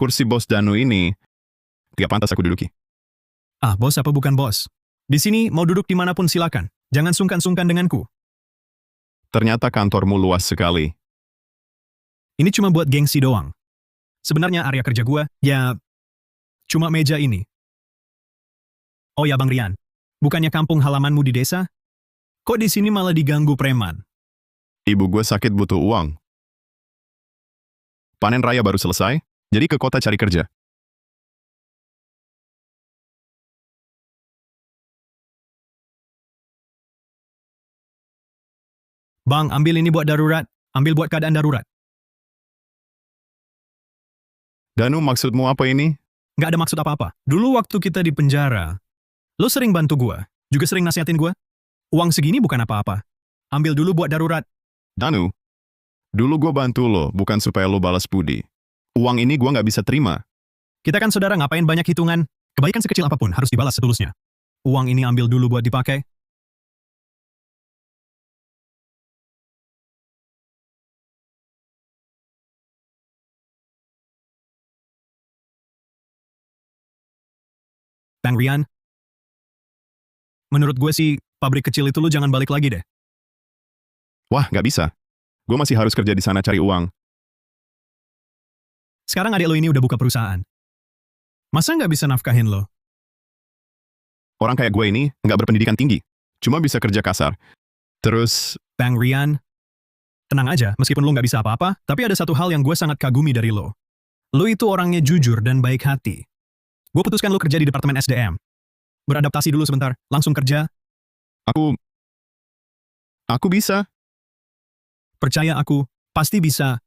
Kursi bos Danu ini tidak pantas aku duduki. Ah, bos apa bukan bos? Di sini mau duduk dimanapun silakan. Jangan sungkan-sungkan denganku. Ternyata kantormu luas sekali. Ini cuma buat gengsi doang. Sebenarnya area kerja gua, ya, cuma meja ini. Oh ya Bang Rian, bukannya kampung halamanmu di desa? Kok di sini malah diganggu preman? Ibu gue sakit butuh uang. Panen raya baru selesai, jadi ke kota cari kerja. Bang, ambil ini buat darurat. Ambil buat keadaan darurat. Danu, maksudmu apa ini? Nggak ada maksud apa-apa. Dulu waktu kita di penjara, lo sering bantu gua, juga sering nasihatin gua. Uang segini bukan apa-apa. Ambil dulu buat darurat. Danu, dulu gue bantu lo, bukan supaya lo balas budi. Uang ini gue nggak bisa terima. Kita kan saudara, ngapain banyak hitungan? Kebaikan sekecil apapun harus dibalas setulusnya. Uang ini ambil dulu buat dipakai. Bang Rian, menurut gue sih, pabrik kecil itu lu jangan balik lagi deh. Wah, nggak bisa. Gue masih harus kerja di sana cari uang. Sekarang adik lo ini udah buka perusahaan. Masa nggak bisa nafkahin lo? Orang kayak gue ini nggak berpendidikan tinggi. Cuma bisa kerja kasar. Terus, Bang Rian, tenang aja, meskipun lo nggak bisa apa-apa, tapi ada satu hal yang gue sangat kagumi dari lo. Lo itu orangnya jujur dan baik hati. Gue putuskan lo kerja di Departemen SDM. Beradaptasi dulu sebentar, langsung kerja. aku bisa. Percaya aku, pasti bisa.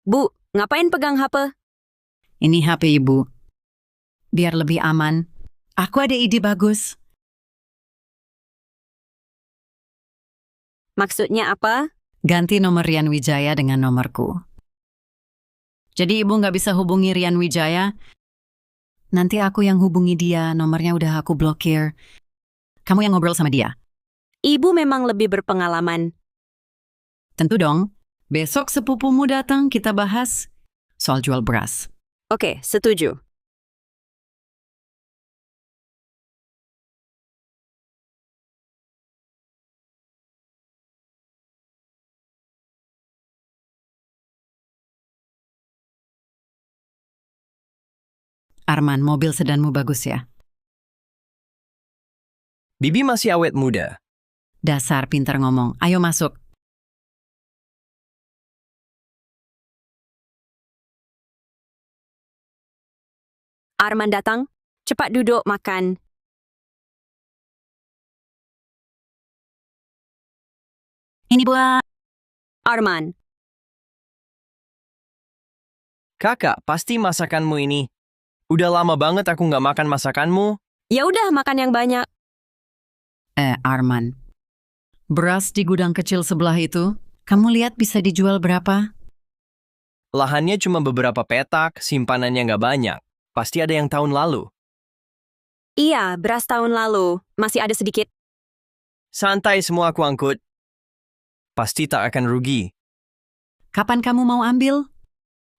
Bu, ngapain pegang HP? Ini HP ibu. Biar lebih aman. Aku ada ide bagus. Maksudnya apa? Ganti nomor Rian Wijaya dengan nomorku. Jadi ibu nggak bisa hubungi Rian Wijaya. Nanti aku yang hubungi dia, nomornya udah aku blokir. Kamu yang ngobrol sama dia. Ibu memang lebih berpengalaman. Tentu dong. Besok sepupumu datang, kita bahas soal jual beras. Oke, setuju. Arman, mobil sedanmu bagus ya. Bibi masih awet muda. Dasar pintar ngomong. Ayo masuk. Arman datang. Cepat duduk makan. Ini buat... Arman, Kakak, pasti masakanmu ini. Udah lama banget aku nggak makan masakanmu. ya udah makan yang banyak. Arman. Beras di gudang kecil sebelah itu, kamu lihat bisa dijual berapa? Lahannya cuma beberapa petak, simpanannya nggak banyak. Pasti ada yang tahun lalu. Iya, beras tahun lalu. Masih ada sedikit. Santai semua aku angkut. Pasti tak akan rugi. Kapan kamu mau ambil?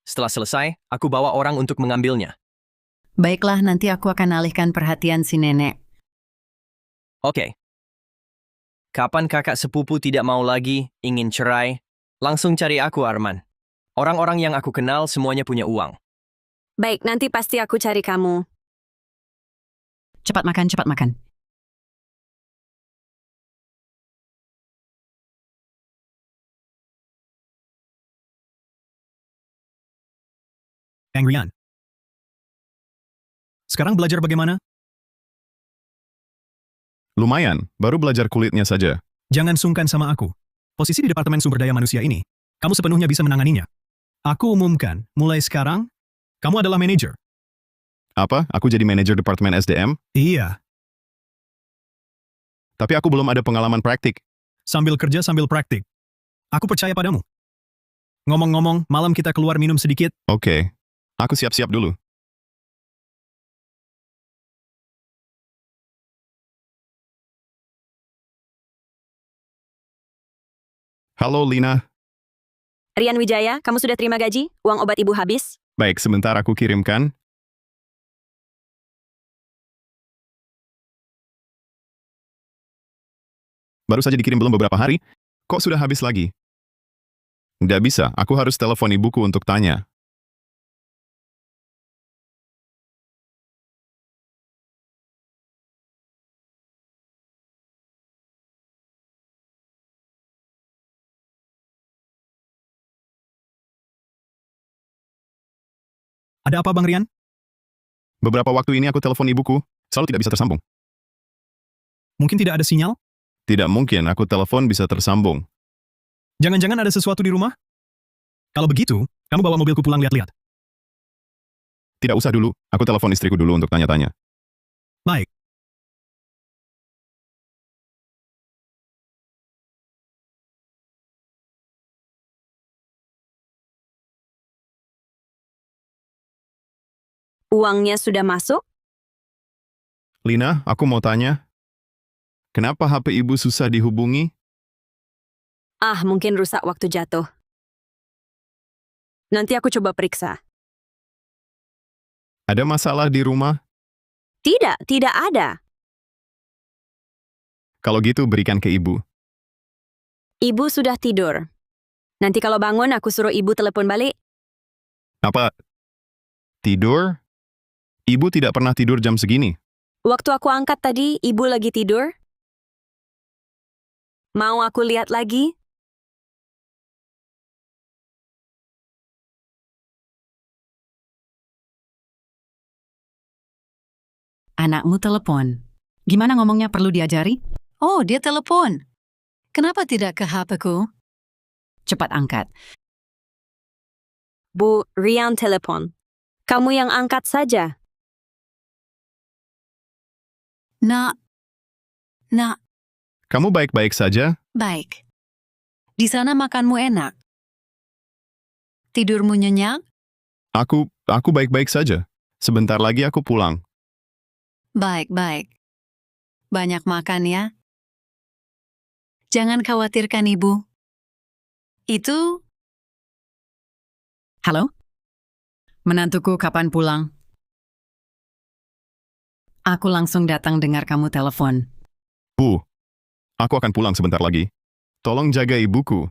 Setelah selesai, aku bawa orang untuk mengambilnya. Baiklah, nanti aku akan alihkan perhatian si nenek. Oke. Kapan kakak sepupu tidak mau lagi, ingin cerai, langsung cari aku, Arman. Orang-orang yang aku kenal semuanya punya uang. Baik, nanti pasti aku cari kamu. Cepat makan, cepat makan. Angrian. Sekarang belajar bagaimana? Lumayan, baru belajar kulitnya saja. Jangan sungkan sama aku. Posisi di Departemen Sumber Daya Manusia ini, kamu sepenuhnya bisa menanganinya. Aku umumkan, mulai sekarang, kamu adalah manajer. Apa? Aku jadi manajer Departemen SDM? Iya, Tapi aku belum ada pengalaman praktik. sambil kerja sambil praktik. Aku percaya padamu. Ngomong-ngomong, malam kita keluar minum sedikit. Oke. Aku siap-siap dulu. Halo, Lina. Rian Wijaya, kamu sudah terima gaji? Uang obat ibu habis? Baik, sebentar aku kirimkan. Baru saja dikirim belum beberapa hari. Kok sudah habis lagi? Nggak bisa, aku harus telepon ibuku untuk tanya. Ada apa Bang Rian? Beberapa waktu ini aku telepon ibuku, selalu tidak bisa tersambung. Mungkin tidak ada sinyal? Tidak mungkin aku telepon bisa tersambung. Jangan-jangan ada sesuatu di rumah? Kalau begitu, kamu bawa mobilku pulang lihat-lihat. Tidak usah dulu, aku telepon istriku dulu untuk tanya-tanya. Baik. Uangnya sudah masuk? Lina, aku mau tanya. Kenapa HP ibu susah dihubungi? Ah, mungkin rusak waktu jatuh. Nanti aku coba periksa. Ada masalah di rumah? Tidak, tidak ada. Kalau gitu berikan ke ibu. Ibu sudah tidur. Nanti kalau bangun, aku suruh ibu telepon balik. Apa? Tidur? Ibu tidak pernah tidur jam segini. Waktu aku angkat tadi, ibu lagi tidur. Mau aku lihat lagi? Anakmu telepon. Gimana ngomongnya, perlu diajari? Oh, dia telepon. Kenapa tidak ke HP-ku? Cepat angkat. Bu, Rian telepon. Kamu yang angkat saja. Nak. Kamu baik-baik saja? Baik. Di sana makanmu enak. Tidurmu nyenyak? Aku baik-baik saja. Sebentar lagi aku pulang. Baik. Banyak makan ya. Jangan khawatirkan ibu. Itu... Halo? Menantuku kapan pulang? Aku langsung datang dengar kamu telepon. Bu, aku akan pulang sebentar lagi. Tolong jaga ibuku.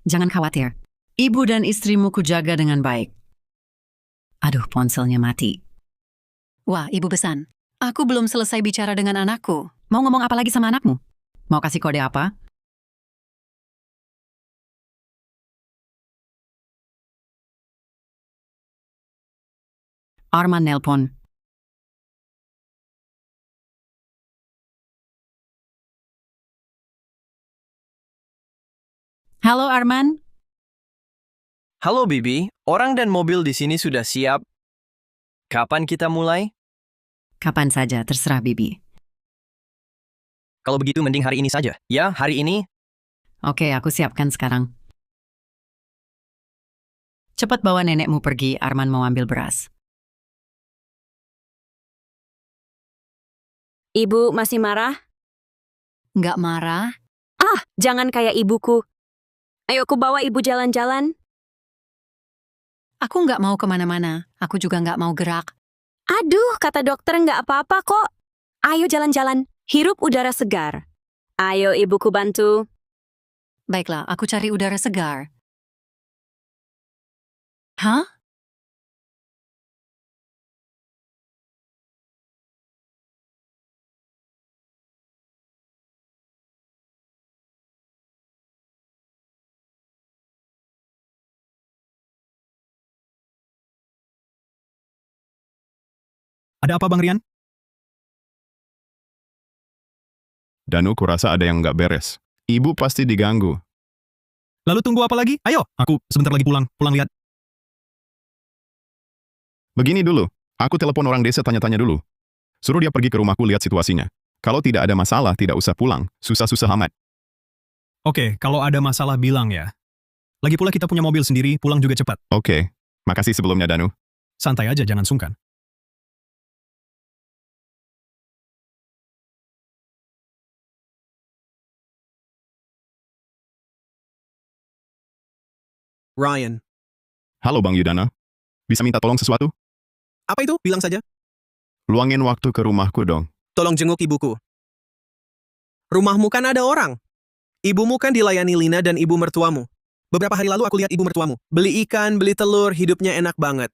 Jangan khawatir. Ibu dan istrimu kujaga dengan baik. Aduh, ponselnya mati. Wah, ibu pesan. Aku belum selesai bicara dengan anakku. Mau ngomong apa lagi sama anakmu? Mau kasih kode apa? Arman nelpon. Halo Arman, Halo Bibi, orang dan mobil di sini sudah siap. Kapan kita mulai? kapan saja terserah Bibi. Kalau begitu mending hari ini saja. Ya, hari ini. Oke, aku siapkan sekarang. Cepat bawa nenekmu pergi, Arman mau ambil beras. Ibu masih marah? Nggak marah? Ah, jangan kayak ibuku. Ayo aku bawa ibu jalan-jalan. Aku nggak mau kemana-mana. Aku juga nggak mau gerak. Aduh, kata dokter nggak apa-apa kok. Ayo jalan-jalan, hirup udara segar. Ayo ibuku bantu. Baiklah, aku cari udara segar. Hah? Ada apa Bang Rian? Danu, kurasa ada yang nggak beres. Ibu pasti diganggu. Lalu tunggu apa lagi? Ayo, aku sebentar lagi pulang. Pulang lihat. Begini dulu, aku telepon orang desa tanya-tanya dulu. Suruh dia pergi ke rumahku lihat situasinya. Kalau tidak ada masalah, tidak usah pulang. Susah-susah amat. Oke, kalau ada masalah bilang ya. Lagi pula kita punya mobil sendiri, pulang juga cepat. Oke, makasih sebelumnya Danu. Santai aja, jangan sungkan. Ryan. Halo Bang Yudana. Bisa minta tolong sesuatu? Apa itu? Bilang saja. Luangin waktu ke rumahku dong. Tolong jenguk ibuku. Rumahmu kan ada orang. Ibumu kan dilayani Lina dan ibu mertuamu. Beberapa hari lalu aku lihat ibu mertuamu. Beli ikan, beli telur, hidupnya enak banget.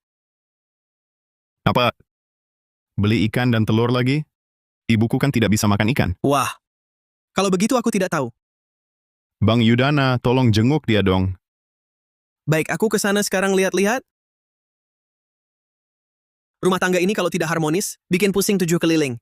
Apa? Beli ikan dan telur lagi? Ibuku kan tidak bisa makan ikan. Wah. Kalau begitu aku tidak tahu. Bang Yudana, tolong jenguk dia dong. Baik, aku ke sana sekarang lihat-lihat. Rumah tangga ini kalau tidak harmonis, bikin pusing 7 keliling.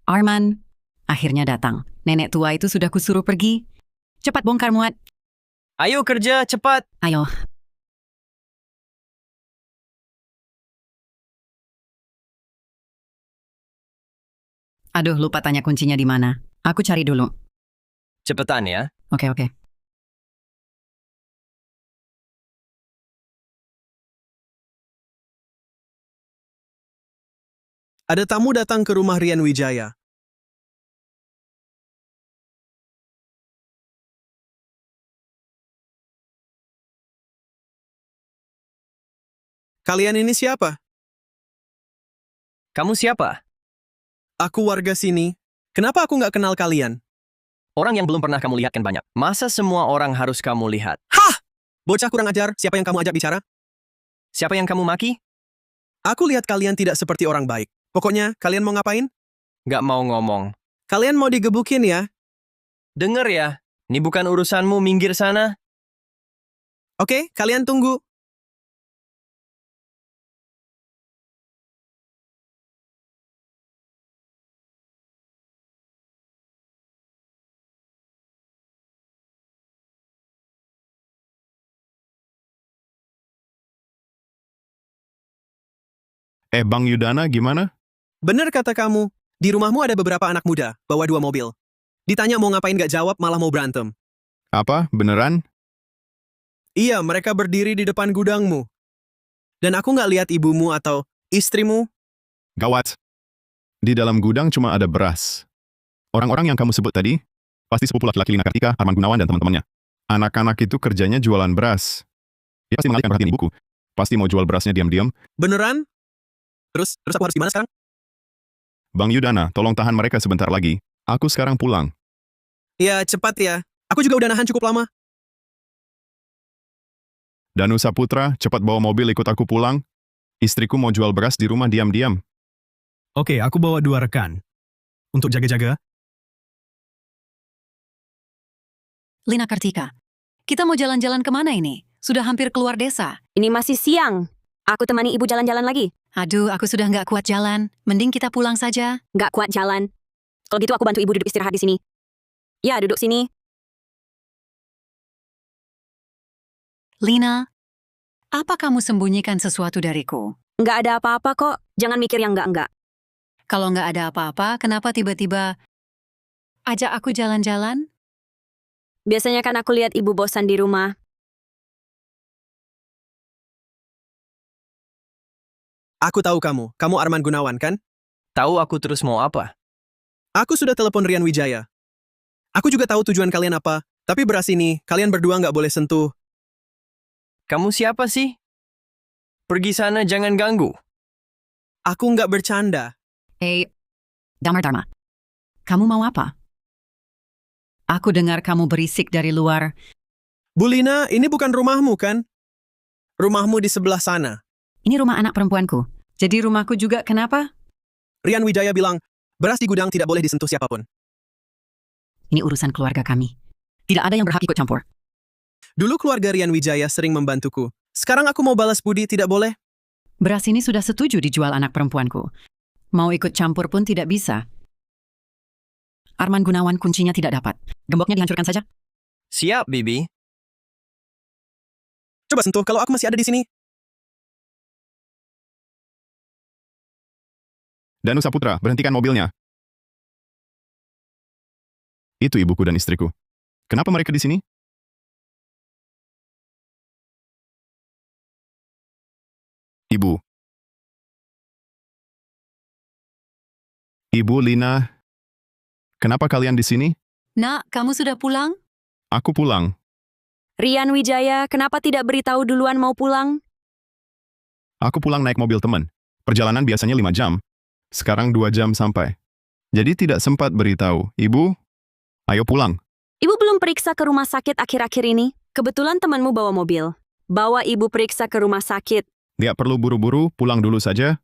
Arman, akhirnya datang. Nenek tua itu sudah kusuruh pergi. Cepat bongkar muat. Ayo kerja, cepat. Ayo. Aduh, lupa tanya kuncinya di mana. Aku cari dulu. Cepetan ya. Oke, oke. Ada tamu datang ke rumah Rian Wijaya. Kalian ini siapa? Kamu siapa? Aku warga sini. Kenapa aku nggak kenal kalian? Orang yang belum pernah kamu lihat kan banyak. Masa semua orang harus kamu lihat? Hah! Bocah kurang ajar, siapa yang kamu ajak bicara? Siapa yang kamu maki? Aku lihat kalian tidak seperti orang baik. Pokoknya, kalian mau ngapain? Nggak mau ngomong. Kalian mau digebukin ya? Dengar ya, ini bukan urusanmu, minggir sana. Oke, kalian tunggu. Bang Yudana gimana? Bener kata kamu, di rumahmu ada beberapa anak muda, bawa 2 mobil. Ditanya mau ngapain nggak jawab, malah mau berantem. Apa? Beneran? Iya, mereka berdiri di depan gudangmu. Dan aku nggak lihat ibumu atau istrimu. Gawat. Di dalam gudang cuma ada beras. Orang-orang yang kamu sebut tadi, pasti sepupu laki-laki Lina Kartika, Arman Gunawan, dan teman-temannya. Anak-anak itu kerjanya jualan beras. Dia pasti mengalihkan perhatian ibuku. Pasti mau jual berasnya diam-diam. Beneran? Terus aku harus gimana sekarang? Bang Yudana, tolong tahan mereka sebentar lagi. Aku sekarang pulang. Ya, cepat ya. Aku juga udah nahan cukup lama. Danu Saputra, cepat bawa mobil ikut aku pulang. Istriku mau jual beras di rumah diam-diam. Oke, aku bawa 2 rekan. Untuk jaga-jaga. Lina Kartika, kita mau jalan-jalan kemana ini? Sudah hampir keluar desa. Ini masih siang. Aku temani ibu jalan-jalan lagi. Aduh, aku sudah nggak kuat jalan. Mending kita pulang saja. Nggak kuat jalan. Kalau gitu aku bantu ibu duduk istirahat di sini. Ya, duduk sini. Lina, apa kamu sembunyikan sesuatu dariku? Nggak ada apa-apa kok. Jangan mikir yang nggak-nggak. Kalau nggak ada apa-apa, kenapa tiba-tiba ajak aku jalan-jalan? Biasanya kan aku lihat ibu bosan di rumah. Aku tahu kamu. Kamu Arman Gunawan, kan? Tahu aku terus mau apa? Aku sudah telepon Rian Wijaya. Aku juga tahu tujuan kalian apa. Tapi beras ini, kalian berdua nggak boleh sentuh. Kamu siapa sih? Pergi sana, jangan ganggu. Aku nggak bercanda. Damar Dharma, kamu mau apa? Aku dengar kamu berisik dari luar. Bu Lina, ini bukan rumahmu, kan? Rumahmu di sebelah sana. Ini rumah anak perempuanku. Jadi rumahku juga, kenapa? Rian Wijaya bilang, beras di gudang tidak boleh disentuh siapapun. Ini urusan keluarga kami. Tidak ada yang berhak ikut campur. Dulu keluarga Rian Wijaya sering membantuku. Sekarang aku mau balas budi, tidak boleh? Beras ini sudah setuju dijual anak perempuanku. Mau ikut campur pun tidak bisa. Arman Gunawan kuncinya tidak dapat. Gemboknya dihancurkan saja. Siap, Bibi. Coba sentuh kalau aku masih ada di sini. Danu Saputra, berhentikan mobilnya. Itu ibuku dan istriku. Kenapa mereka di sini? Ibu. Ibu Lina, kenapa kalian di sini? Nak, kamu sudah pulang? Aku pulang. Rian Wijaya, kenapa tidak beritahu duluan mau pulang? Aku pulang naik mobil teman. Perjalanan biasanya 5 jam. Sekarang 2 jam sampai. Jadi tidak sempat beritahu. Ibu, ayo pulang. Ibu belum periksa ke rumah sakit akhir-akhir ini. Kebetulan temanmu bawa mobil. Bawa ibu periksa ke rumah sakit. Tidak perlu buru-buru, pulang dulu saja.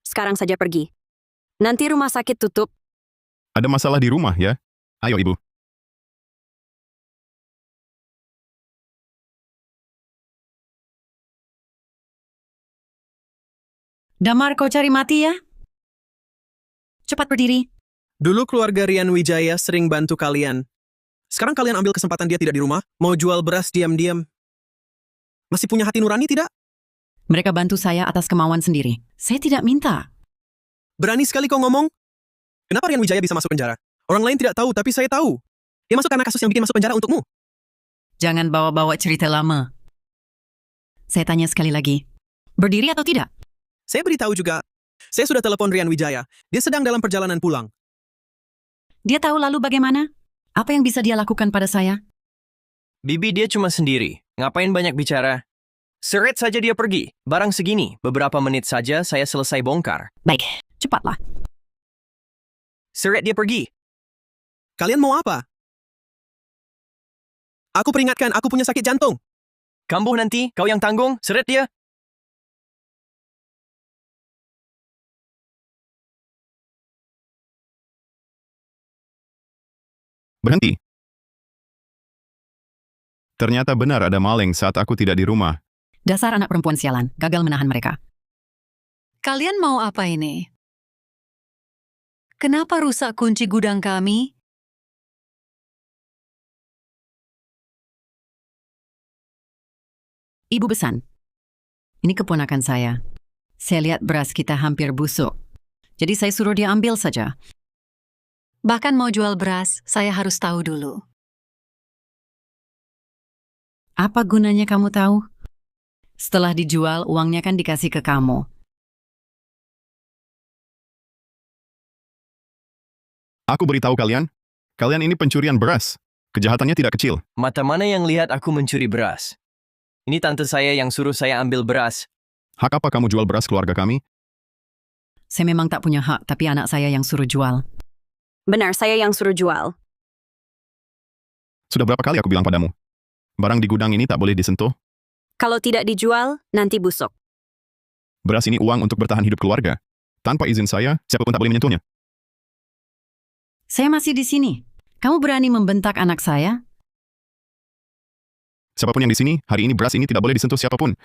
Sekarang saja pergi. Nanti rumah sakit tutup. Ada masalah di rumah ya? Ayo ibu. Damar, kau cari mati ya? Cepat berdiri. Dulu keluarga Rian Wijaya sering bantu kalian. Sekarang kalian ambil kesempatan dia tidak di rumah, mau jual beras diam-diam. Masih punya hati nurani tidak? Mereka bantu saya atas kemauan sendiri. Saya tidak minta. Berani sekali kau ngomong. Kenapa Rian Wijaya bisa masuk penjara? Orang lain tidak tahu, tapi saya tahu. Dia masuk karena kasus yang bikin masuk penjara untukmu. Jangan bawa-bawa cerita lama. Saya tanya sekali lagi. Berdiri atau tidak? Saya beritahu juga. Saya sudah telepon Rian Wijaya. Dia sedang dalam perjalanan pulang. Dia tahu lalu bagaimana? Apa yang bisa dia lakukan pada saya? Bibi dia cuma sendiri. Ngapain banyak bicara? Seret saja dia pergi. Barang segini, beberapa menit saja saya selesai bongkar. Baik, cepatlah. Seret dia pergi. Kalian mau apa? Aku peringatkan, aku punya sakit jantung. Kambuh nanti, kau yang tanggung, seret dia. Berhenti. Ternyata benar ada maling saat aku tidak di rumah. Dasar anak perempuan sialan, gagal menahan mereka. Kalian mau apa ini? Kenapa rusak kunci gudang kami? Ibu Besan, ini keponakan saya. Saya lihat beras kita hampir busuk. Jadi saya suruh dia ambil saja. Bahkan mau jual beras, saya harus tahu dulu. Apa gunanya kamu tahu? Setelah dijual, uangnya kan dikasih ke kamu. Aku beritahu kalian, kalian ini pencurian beras. Kejahatannya tidak kecil. Mata mana yang lihat aku mencuri beras? Ini tante saya yang suruh saya ambil beras. Hak apa kamu jual beras keluarga kami? Saya memang tak punya hak, tapi anak saya yang suruh jual. Benar, saya yang suruh jual. Sudah berapa kali aku bilang padamu? Barang di gudang ini tak boleh disentuh. Kalau tidak dijual, nanti busuk. Beras ini uang untuk bertahan hidup keluarga. Tanpa izin saya, siapapun tak boleh menyentuhnya. Saya masih di sini. Kamu berani membentak anak saya? Siapapun yang di sini, hari ini beras ini tidak boleh disentuh siapapun.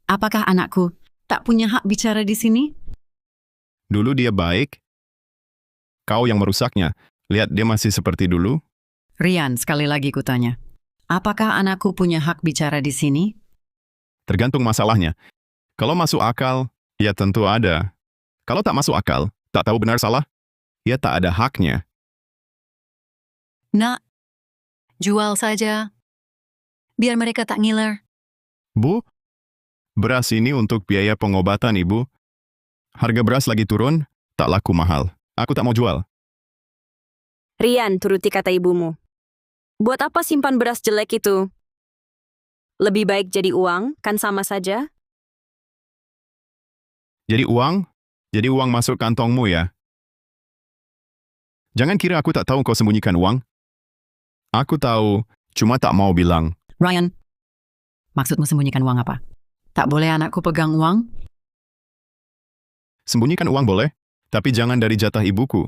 Apakah anakku tak punya hak bicara di sini? Dulu dia baik. Kau yang merusaknya. Lihat dia masih seperti dulu. Rian, sekali lagi kutanya. Apakah anakku punya hak bicara di sini? Tergantung masalahnya. Kalau masuk akal, ya tentu ada. Kalau tak masuk akal, tak tahu benar salah, ya tak ada haknya. Nak, jual saja. Biar mereka tak ngiler. Bu, beras ini untuk biaya pengobatan ibu. Harga beras lagi turun, tak laku mahal. Aku tak mau jual. Rian, turuti kata ibumu. Buat apa simpan beras jelek itu? Lebih baik jadi uang, kan sama saja? Jadi uang masuk kantongmu ya. Jangan kira aku tak tahu kau sembunyikan uang. Aku tahu, cuma tak mau bilang. Ryan, maksudmu sembunyikan uang apa? Tak boleh anakku pegang uang? Sembunyikan uang boleh, tapi jangan dari jatah ibuku.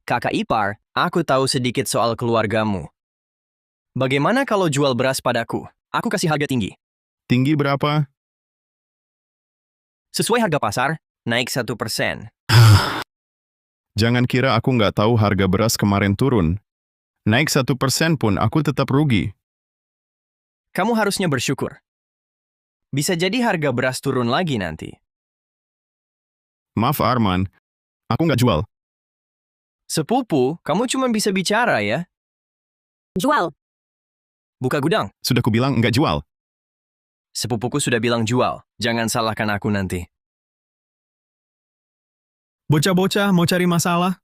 Kakak ipar, aku tahu sedikit soal keluargamu. Bagaimana kalau jual beras padaku? Aku kasih harga tinggi. Tinggi berapa? Sesuai harga pasar, naik 1%. Jangan kira aku nggak tahu harga beras kemarin turun. Naik 1% pun aku tetap rugi. Kamu harusnya bersyukur. Bisa jadi harga beras turun lagi nanti. Maaf Arman, aku nggak jual. Sepupu, kamu cuma bisa bicara ya. Jual. Buka gudang. Sudah kubilang nggak jual. Sepupuku sudah bilang jual. Jangan salahkan aku nanti. Bocah-bocah mau cari masalah?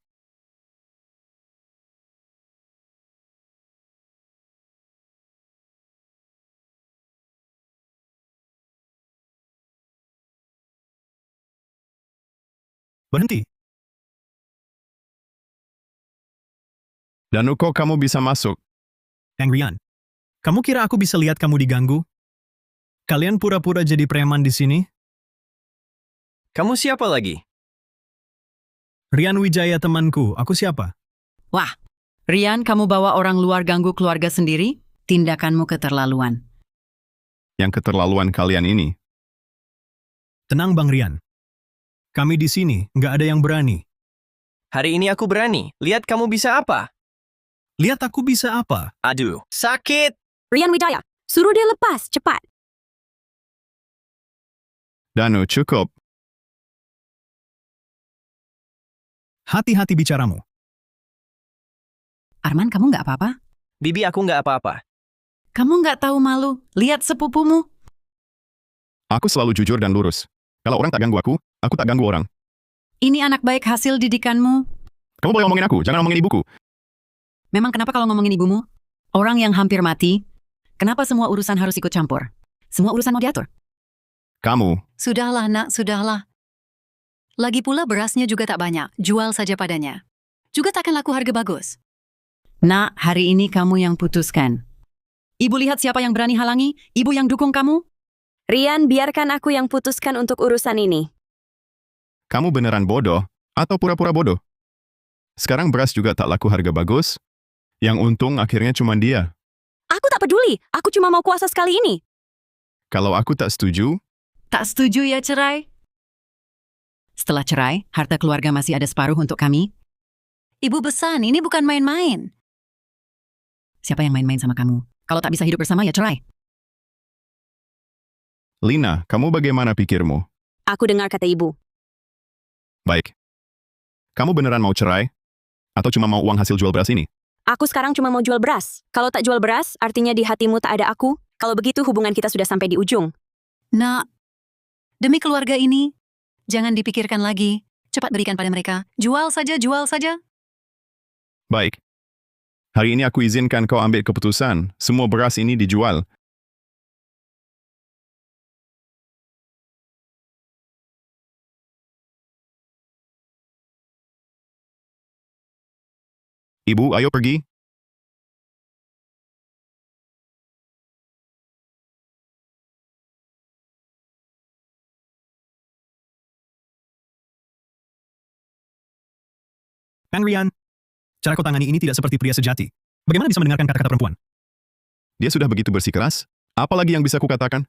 Berhenti. Dan kok kamu bisa masuk? Rian, kamu kira aku bisa lihat kamu diganggu? Kalian pura-pura jadi preman di sini? Kamu siapa lagi? Rian Wijaya temanku, aku siapa? Wah, Rian, kamu bawa orang luar ganggu keluarga sendiri? Tindakanmu keterlaluan. Yang keterlaluan kalian ini. Tenang Bang Rian. Kami di sini, nggak ada yang berani. Hari ini aku berani. Lihat kamu bisa apa? Lihat aku bisa apa? Aduh, sakit! Rian Wijaya, suruh dia lepas, cepat. Danu, cukup. Hati-hati bicaramu. Arman, kamu nggak apa-apa? Bibi, aku nggak apa-apa. Kamu nggak tahu malu? Lihat sepupumu. Aku selalu jujur dan lurus. Kalau orang tak ganggu aku tak ganggu orang. Ini anak baik hasil didikanmu. Kamu boleh ngomongin aku, jangan ngomongin ibuku. Memang kenapa kalau ngomongin ibumu? Orang yang hampir mati, kenapa semua urusan harus ikut campur? Semua urusan mau diatur. Kamu, Sudahlah, nak, sudahlah. Lagi pula berasnya juga tak banyak. Jual saja padanya. Juga takkan laku harga bagus. Nak, hari ini kamu yang putuskan. Ibu lihat siapa yang berani halangi? Ibu yang dukung kamu? Rian, biarkan aku yang putuskan untuk urusan ini. kamu beneran bodoh atau pura-pura bodoh? Sekarang beras juga tak laku harga bagus. Yang untung akhirnya cuma dia. Aku tak peduli, aku cuma mau kuasa sekali ini. Kalau aku tak setuju, Tak setuju ya cerai? Setelah cerai, harta keluarga masih ada separuh untuk kami. Ibu besan, ini bukan main-main. Siapa yang main-main sama kamu? Kalau tak bisa hidup bersama ya cerai. Lina, kamu bagaimana pikirmu? Aku dengar kata ibu. Baik. Kamu beneran mau cerai? Atau cuma mau uang hasil jual beras ini? Aku sekarang cuma mau jual beras. Kalau tak jual beras, artinya di hatimu tak ada aku. Kalau begitu hubungan kita sudah sampai di ujung. Nak, demi keluarga ini, jangan dipikirkan lagi. Cepat berikan pada mereka. Jual saja, jual saja. Baik. Hari ini aku izinkan kau ambil keputusan. Semua beras ini dijual. Ibu, ayo pergi. Kang Rian, cara kau tangani ini tidak seperti pria sejati. Bagaimana bisa mendengarkan kata-kata perempuan? Dia sudah begitu bersikeras. Apalagi yang bisa kukatakan?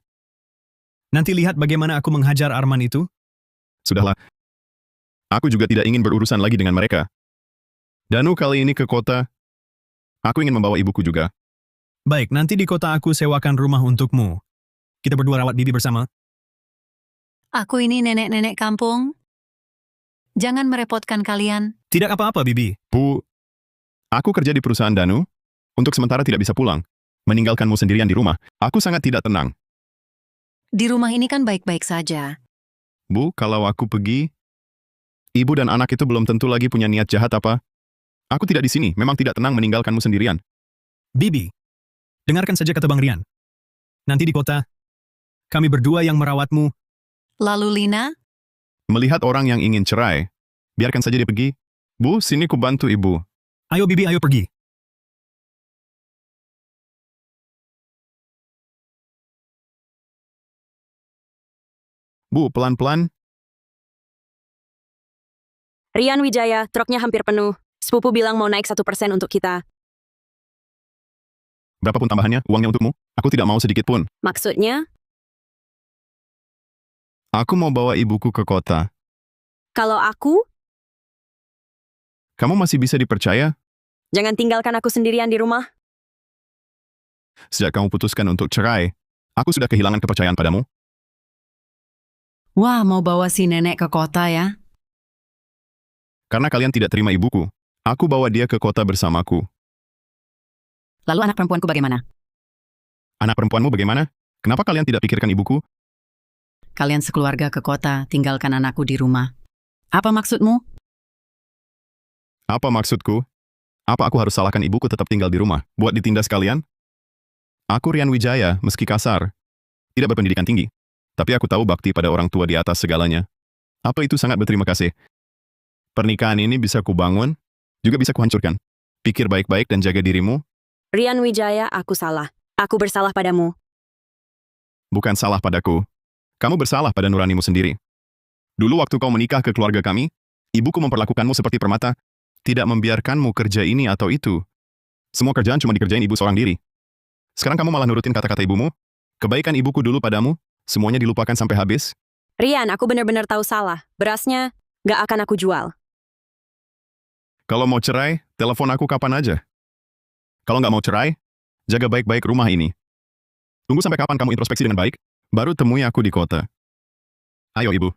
Nanti lihat bagaimana aku menghajar Arman itu. Sudahlah. Aku juga tidak ingin berurusan lagi dengan mereka. Danu kali ini ke kota. Aku ingin membawa ibuku juga. Baik, nanti di kota aku sewakan rumah untukmu. Kita berdua rawat Bibi bersama. Aku ini nenek-nenek kampung. Jangan merepotkan kalian. Tidak apa-apa, Bibi. Bu, aku kerja di perusahaan Danu. Untuk sementara tidak bisa pulang. Meninggalkanmu sendirian di rumah. Aku sangat tidak tenang. Di rumah ini kan baik-baik saja. Bu, kalau aku pergi, ibu dan anak itu belum tentu lagi punya niat jahat apa. Aku tidak di sini, memang tidak tenang meninggalkanmu sendirian. Bibi, dengarkan saja kata Bang Rian. Nanti di kota, kami berdua yang merawatmu. Lalu Lina, Melihat orang yang ingin cerai, biarkan saja dia pergi. Bu, sini ku bantu ibu. Ayo Bibi, ayo pergi. Bu, pelan-pelan. Rian Wijaya, truknya hampir penuh. Sepupu bilang mau naik 1% untuk kita. Berapapun tambahannya, uangnya untukmu. Aku tidak mau sedikit pun. Maksudnya, Aku mau bawa ibuku ke kota. kalau aku, Kamu masih bisa dipercaya? jangan tinggalkan aku sendirian di rumah. Sejak kamu putuskan untuk cerai, aku sudah kehilangan kepercayaan padamu. Wah, mau bawa si nenek ke kota ya? Karena kalian tidak terima ibuku, aku bawa dia ke kota bersamaku. Lalu anak perempuanku bagaimana? Anak perempuanmu bagaimana? Kenapa kalian tidak pikirkan ibuku? Kalian sekeluarga ke kota, tinggalkan anakku di rumah. Apa maksudmu? Apa maksudku? Apa aku harus salahkan ibuku tetap tinggal di rumah, buat ditindas kalian? Aku Rian Wijaya, meski kasar. Tidak berpendidikan tinggi. Tapi aku tahu bakti pada orang tua di atas segalanya. Apa itu sangat berterima kasih. Pernikahan ini bisa kubangun, juga bisa kuhancurkan. Pikir baik-baik dan jaga dirimu, Rian Wijaya, aku salah. Aku bersalah padamu. bukan salah padaku. Kamu bersalah pada nuranimu sendiri. Dulu waktu kau menikah ke keluarga kami, ibuku memperlakukanmu seperti permata, tidak membiarkanmu kerja ini atau itu. Semua kerjaan cuma dikerjain ibu seorang diri. Sekarang kamu malah nurutin kata-kata ibumu. Kebaikan ibuku dulu padamu, semuanya dilupakan sampai habis. Rian, aku benar-benar tahu salah. Berasnya, gak akan aku jual. Kalau mau cerai, telepon aku kapan aja. Kalau nggak mau cerai, jaga baik-baik rumah ini. Tunggu sampai kapan kamu introspeksi dengan baik, baru temui aku di kota. Ayo ibu.